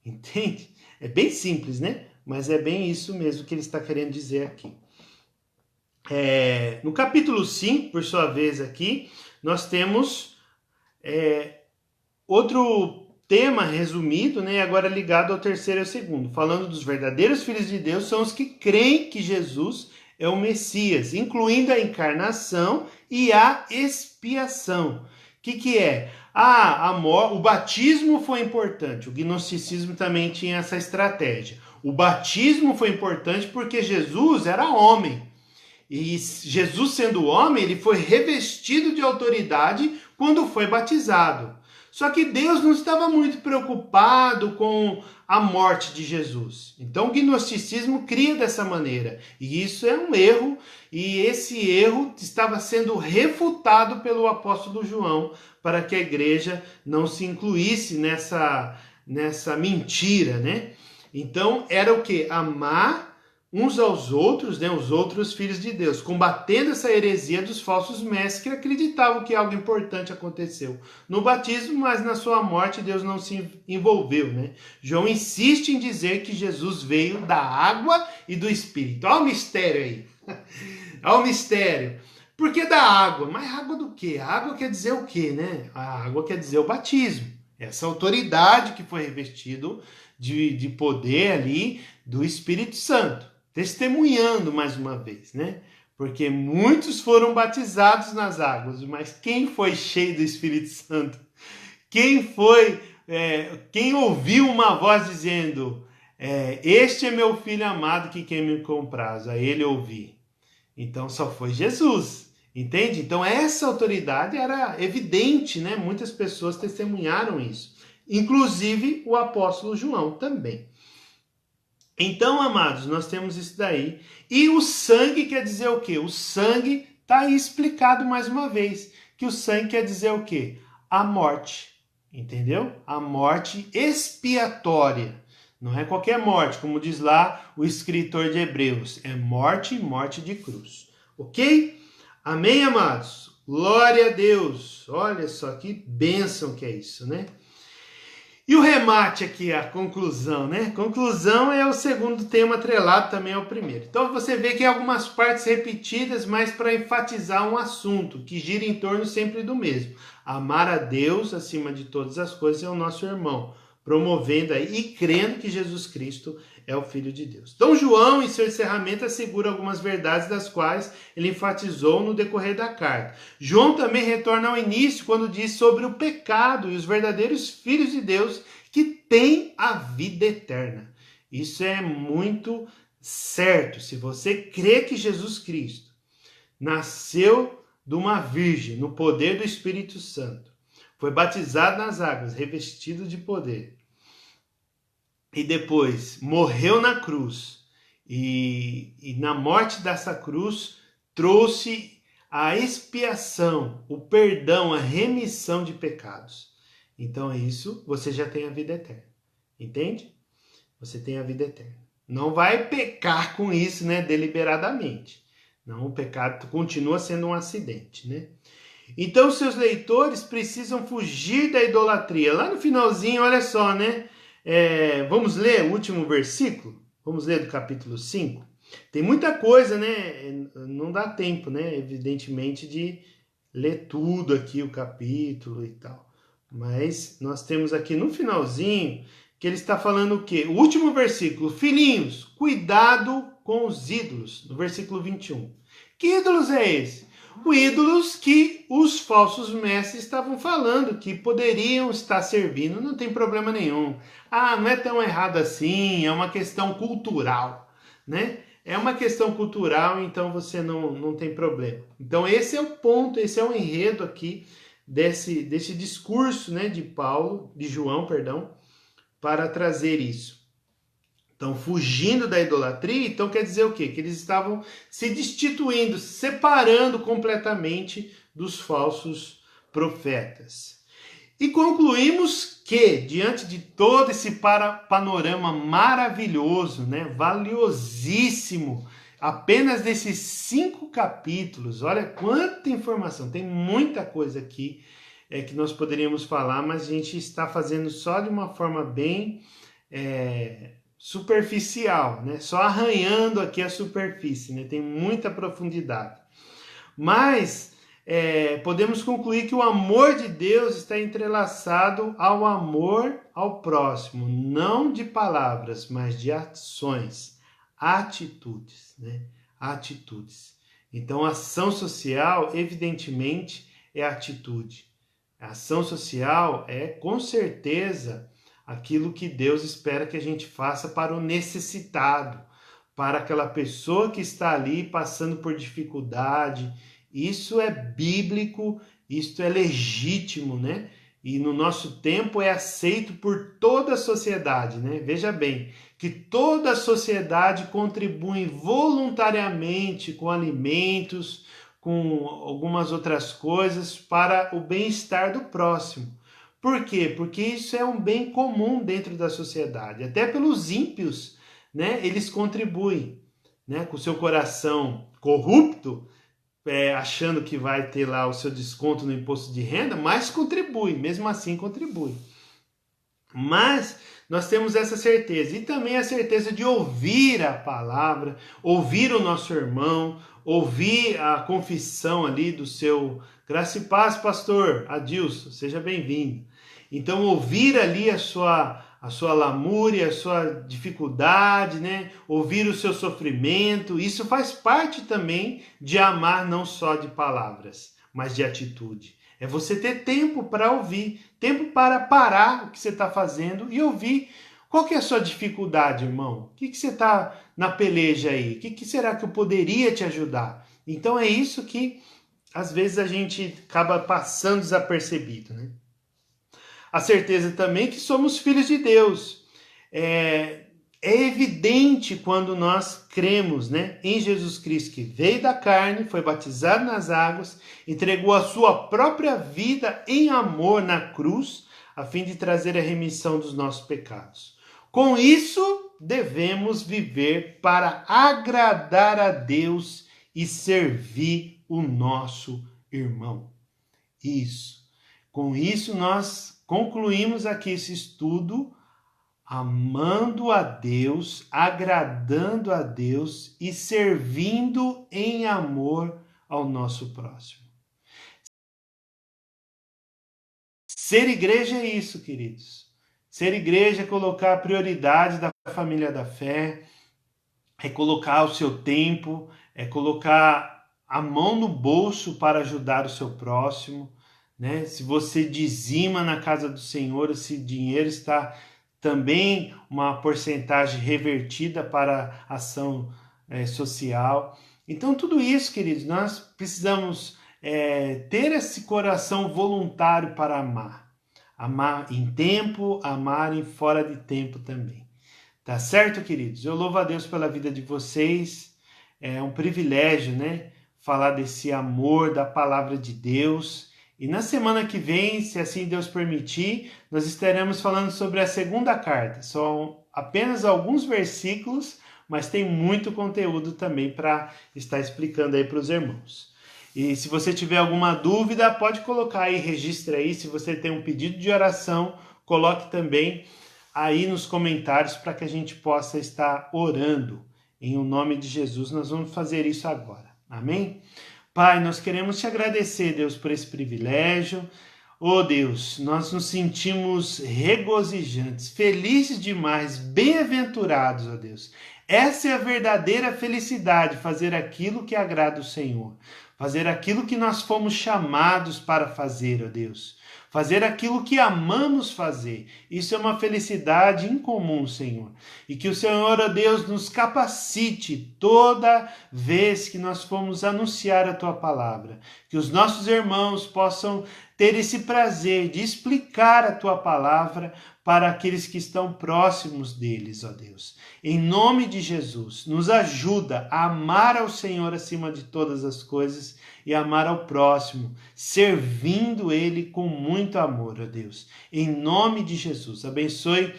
Entende? É bem simples, né? Mas é bem isso mesmo que ele está querendo dizer aqui. No capítulo 5, por sua vez aqui, nós temos outro tema resumido, né, agora ligado ao terceiro e ao segundo, falando dos verdadeiros filhos de Deus, são os que creem que Jesus é o Messias, incluindo a encarnação e a expiação. O que é? O batismo foi importante, o gnosticismo também tinha essa estratégia. O batismo foi importante porque Jesus era homem. E Jesus, sendo homem, ele foi revestido de autoridade quando foi batizado. Só que Deus não estava muito preocupado com a morte de Jesus. Então o gnosticismo cria dessa maneira. E isso é um erro, e esse erro estava sendo refutado pelo apóstolo João para que a igreja não se incluísse nessa mentira, né? Então era o que? Amar uns aos outros, né, os outros filhos de Deus, combatendo essa heresia dos falsos mestres que acreditavam que algo importante aconteceu no batismo, mas na sua morte Deus não se envolveu, né? João insiste em dizer que Jesus veio da água e do Espírito. Olha o mistério aí. Olha o mistério. Por que da água? Mas água do quê? A água quer dizer o quê, né? A água quer dizer o batismo. Essa autoridade que foi revestido de poder ali do Espírito Santo. Testemunhando mais uma vez, né? Porque muitos foram batizados nas águas, mas quem foi cheio do Espírito Santo? Quem ouviu uma voz dizendo, este é meu filho amado que quem me compraz, a ele ouvi. Então só foi Jesus, entende? Então essa autoridade era evidente, né? Muitas pessoas testemunharam isso, inclusive o apóstolo João também. Então, amados, nós temos isso daí. E o sangue quer dizer o quê? O sangue está aí explicado mais uma vez. Que o sangue quer dizer o quê? A morte. Entendeu? A morte expiatória. Não é qualquer morte, como diz lá o escritor de Hebreus. É morte e morte de cruz. Ok? Amém, amados? Glória a Deus. Olha só que bênção que é isso, né? E o remate aqui, a conclusão, né? Conclusão é o segundo tema atrelado também ao primeiro. Então você vê que há algumas partes repetidas, mas para enfatizar um assunto que gira em torno sempre do mesmo. Amar a Deus acima de todas as coisas é o nosso irmão, promovendo aí e crendo que Jesus Cristo é o Filho de Deus. Então João, em seu encerramento, assegura algumas verdades das quais ele enfatizou no decorrer da carta. João também retorna ao início quando diz sobre o pecado e os verdadeiros filhos de Deus que têm a vida eterna. Isso é muito certo. Se você crê que Jesus Cristo nasceu de uma virgem no poder do Espírito Santo, foi batizado nas águas, revestido de poder, e depois morreu na cruz, e na morte dessa cruz trouxe a expiação, o perdão, a remissão de pecados. Então é isso, você já tem a vida eterna. entende? Você tem a vida eterna. Não vai pecar com isso, né, deliberadamente. Não, o pecado continua sendo um acidente, né? Então, seus leitores precisam fugir da idolatria. Lá no finalzinho, olha só, né? Vamos ler o último versículo? Vamos ler do capítulo 5? Tem muita coisa, né? Não dá tempo, né? Evidentemente, de ler tudo aqui, o capítulo e tal. Mas nós temos aqui no finalzinho que ele está falando o quê? O último versículo. Filhinhos, cuidado com os ídolos. No versículo 21. Que ídolos é esse? Os ídolos que os falsos mestres estavam falando, que poderiam estar servindo, não tem problema nenhum. Ah, não é tão errado assim, é uma questão cultural, né? É uma questão cultural, então você não tem problema. Então esse é o ponto, esse é o enredo aqui desse discurso, né, de João, para trazer isso. Então, fugindo da idolatria, então quer dizer o quê? Que eles estavam se destituindo, separando completamente dos falsos profetas. E concluímos que, diante de todo esse panorama maravilhoso, né, valiosíssimo, apenas desses 5 capítulos, olha quanta informação, tem muita coisa aqui que nós poderíamos falar, mas a gente está fazendo só de uma forma bem superficial, né? Só arranhando aqui a superfície, né? Tem muita profundidade. Mas podemos concluir que o amor de Deus está entrelaçado ao amor ao próximo, não de palavras, mas de ações, atitudes, né? Atitudes. Então, ação social, evidentemente, é atitude. A ação social é, com certeza, aquilo que Deus espera que a gente faça para o necessitado, para aquela pessoa que está ali passando por dificuldade. Isso é bíblico, isso é legítimo, né? E no nosso tempo é aceito por toda a sociedade, né? Veja bem, que toda a sociedade contribui voluntariamente com alimentos, com algumas outras coisas para o bem-estar do próximo. Por quê? Porque isso é um bem comum dentro da sociedade. Até pelos ímpios, né? Eles contribuem, né? Com o seu coração corrupto, achando que vai ter lá o seu desconto no imposto de renda, mas contribui, mesmo assim contribui. Mas nós temos essa certeza e também a certeza de ouvir a palavra, ouvir o nosso irmão, ouvir a confissão ali do seu graça e paz, pastor Adilson, seja bem-vindo. Então ouvir ali a sua lamúria, a sua dificuldade, né? Ouvir o seu sofrimento, isso faz parte também de amar não só de palavras, mas de atitude. É você ter tempo para ouvir, tempo para parar o que você está fazendo e ouvir. Qual que é a sua dificuldade, irmão? O que você está na peleja aí? O que será que eu poderia te ajudar? Então é isso que às vezes a gente acaba passando desapercebido, né? A certeza também que somos filhos de Deus. É evidente quando nós cremos, né, em Jesus Cristo, que veio da carne, foi batizado nas águas, entregou a sua própria vida em amor na cruz, a fim de trazer a remissão dos nossos pecados. Com isso, devemos viver para agradar a Deus e servir o nosso irmão. Isso. Com isso, nós concluímos aqui esse estudo amando a Deus, agradando a Deus e servindo em amor ao nosso próximo. Ser igreja é isso, queridos. Ser igreja é colocar a prioridade da família da fé, é colocar o seu tempo, é colocar a mão no bolso para ajudar o seu próximo, né? Se você dizima na casa do Senhor, esse dinheiro está também uma porcentagem revertida para a ação social. Então, tudo isso, queridos, nós precisamos ter esse coração voluntário para amar. Amar em tempo, amar em fora de tempo também. Tá certo, queridos? Eu louvo a Deus pela vida de vocês. É um privilégio, né? Falar desse amor da palavra de Deus E na semana que vem, se assim Deus permitir, nós estaremos falando sobre a segunda carta. São apenas alguns versículos, mas tem muito conteúdo também para estar explicando aí para os irmãos. E se você tiver alguma dúvida, pode colocar aí, registre aí. Se você tem um pedido de oração, coloque também aí nos comentários para que a gente possa estar orando. Em o nome de Jesus, nós vamos fazer isso agora. Amém? Pai, nós queremos te agradecer, Deus, por esse privilégio. Oh Deus, nós nos sentimos regozijantes, felizes demais, bem-aventurados, ó Deus. Essa é a verdadeira felicidade, fazer aquilo que agrada o Senhor. Fazer aquilo que nós fomos chamados para fazer, ó Deus. Fazer aquilo que amamos fazer. Isso é uma felicidade incomum, Senhor. E que o Senhor, ó Deus, nos capacite toda vez que nós formos anunciar a Tua palavra. Que os nossos irmãos possam ter esse prazer de explicar a Tua palavra para aqueles que estão próximos deles, ó Deus. Em nome de Jesus, nos ajuda a amar ao Senhor acima de todas as coisas e amar ao próximo, servindo Ele com muito amor, ó Deus. Em nome de Jesus, abençoe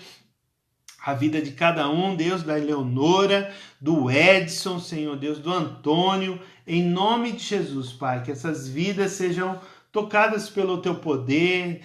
a vida de cada um, Deus, da Eleonora, do Edson, Senhor Deus, do Antônio, em nome de Jesus, Pai, que essas vidas sejam tocadas pelo Teu poder,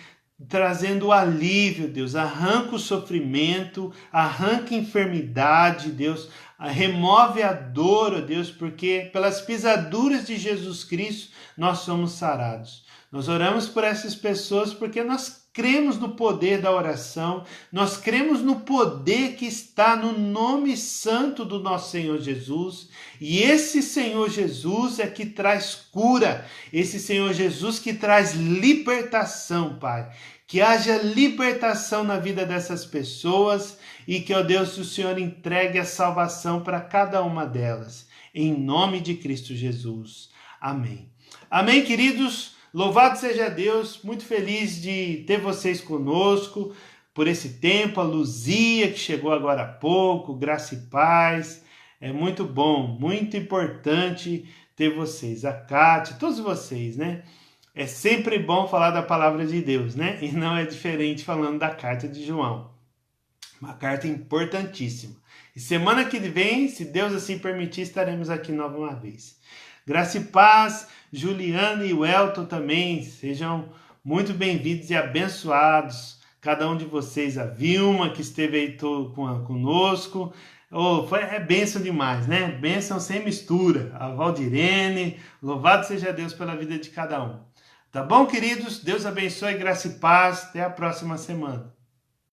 trazendo alívio, Deus, arranca o sofrimento, arranca a enfermidade, Deus, remove a dor, ó Deus, porque pelas pisaduras de Jesus Cristo nós somos sarados. Nós oramos por essas pessoas porque nós cremos no poder da oração, nós cremos no poder que está no nome santo do nosso Senhor Jesus, e esse Senhor Jesus é que traz cura, esse Senhor Jesus que traz libertação, Pai. Que haja libertação na vida dessas pessoas e que, ó Deus, o Senhor entregue a salvação para cada uma delas, em nome de Cristo Jesus. Amém. Amém, queridos? Louvado seja Deus, muito feliz de ter vocês conosco por esse tempo, a Luzia, que chegou agora há pouco, graça e paz, é muito bom, muito importante ter vocês, a Cátia, todos vocês, né? É sempre bom falar da palavra de Deus, né? E não é diferente falando da carta de João, uma carta importantíssima. E semana que vem, se Deus assim permitir, estaremos aqui nova uma vez. Graça e paz, Juliana e Welton também, sejam muito bem-vindos e abençoados, cada um de vocês, a Vilma, que esteve aí conosco, é bênção demais, né? Bênção sem mistura, a Valdirene, louvado seja Deus pela vida de cada um. Tá bom, queridos? Deus abençoe, graça e paz, até a próxima semana.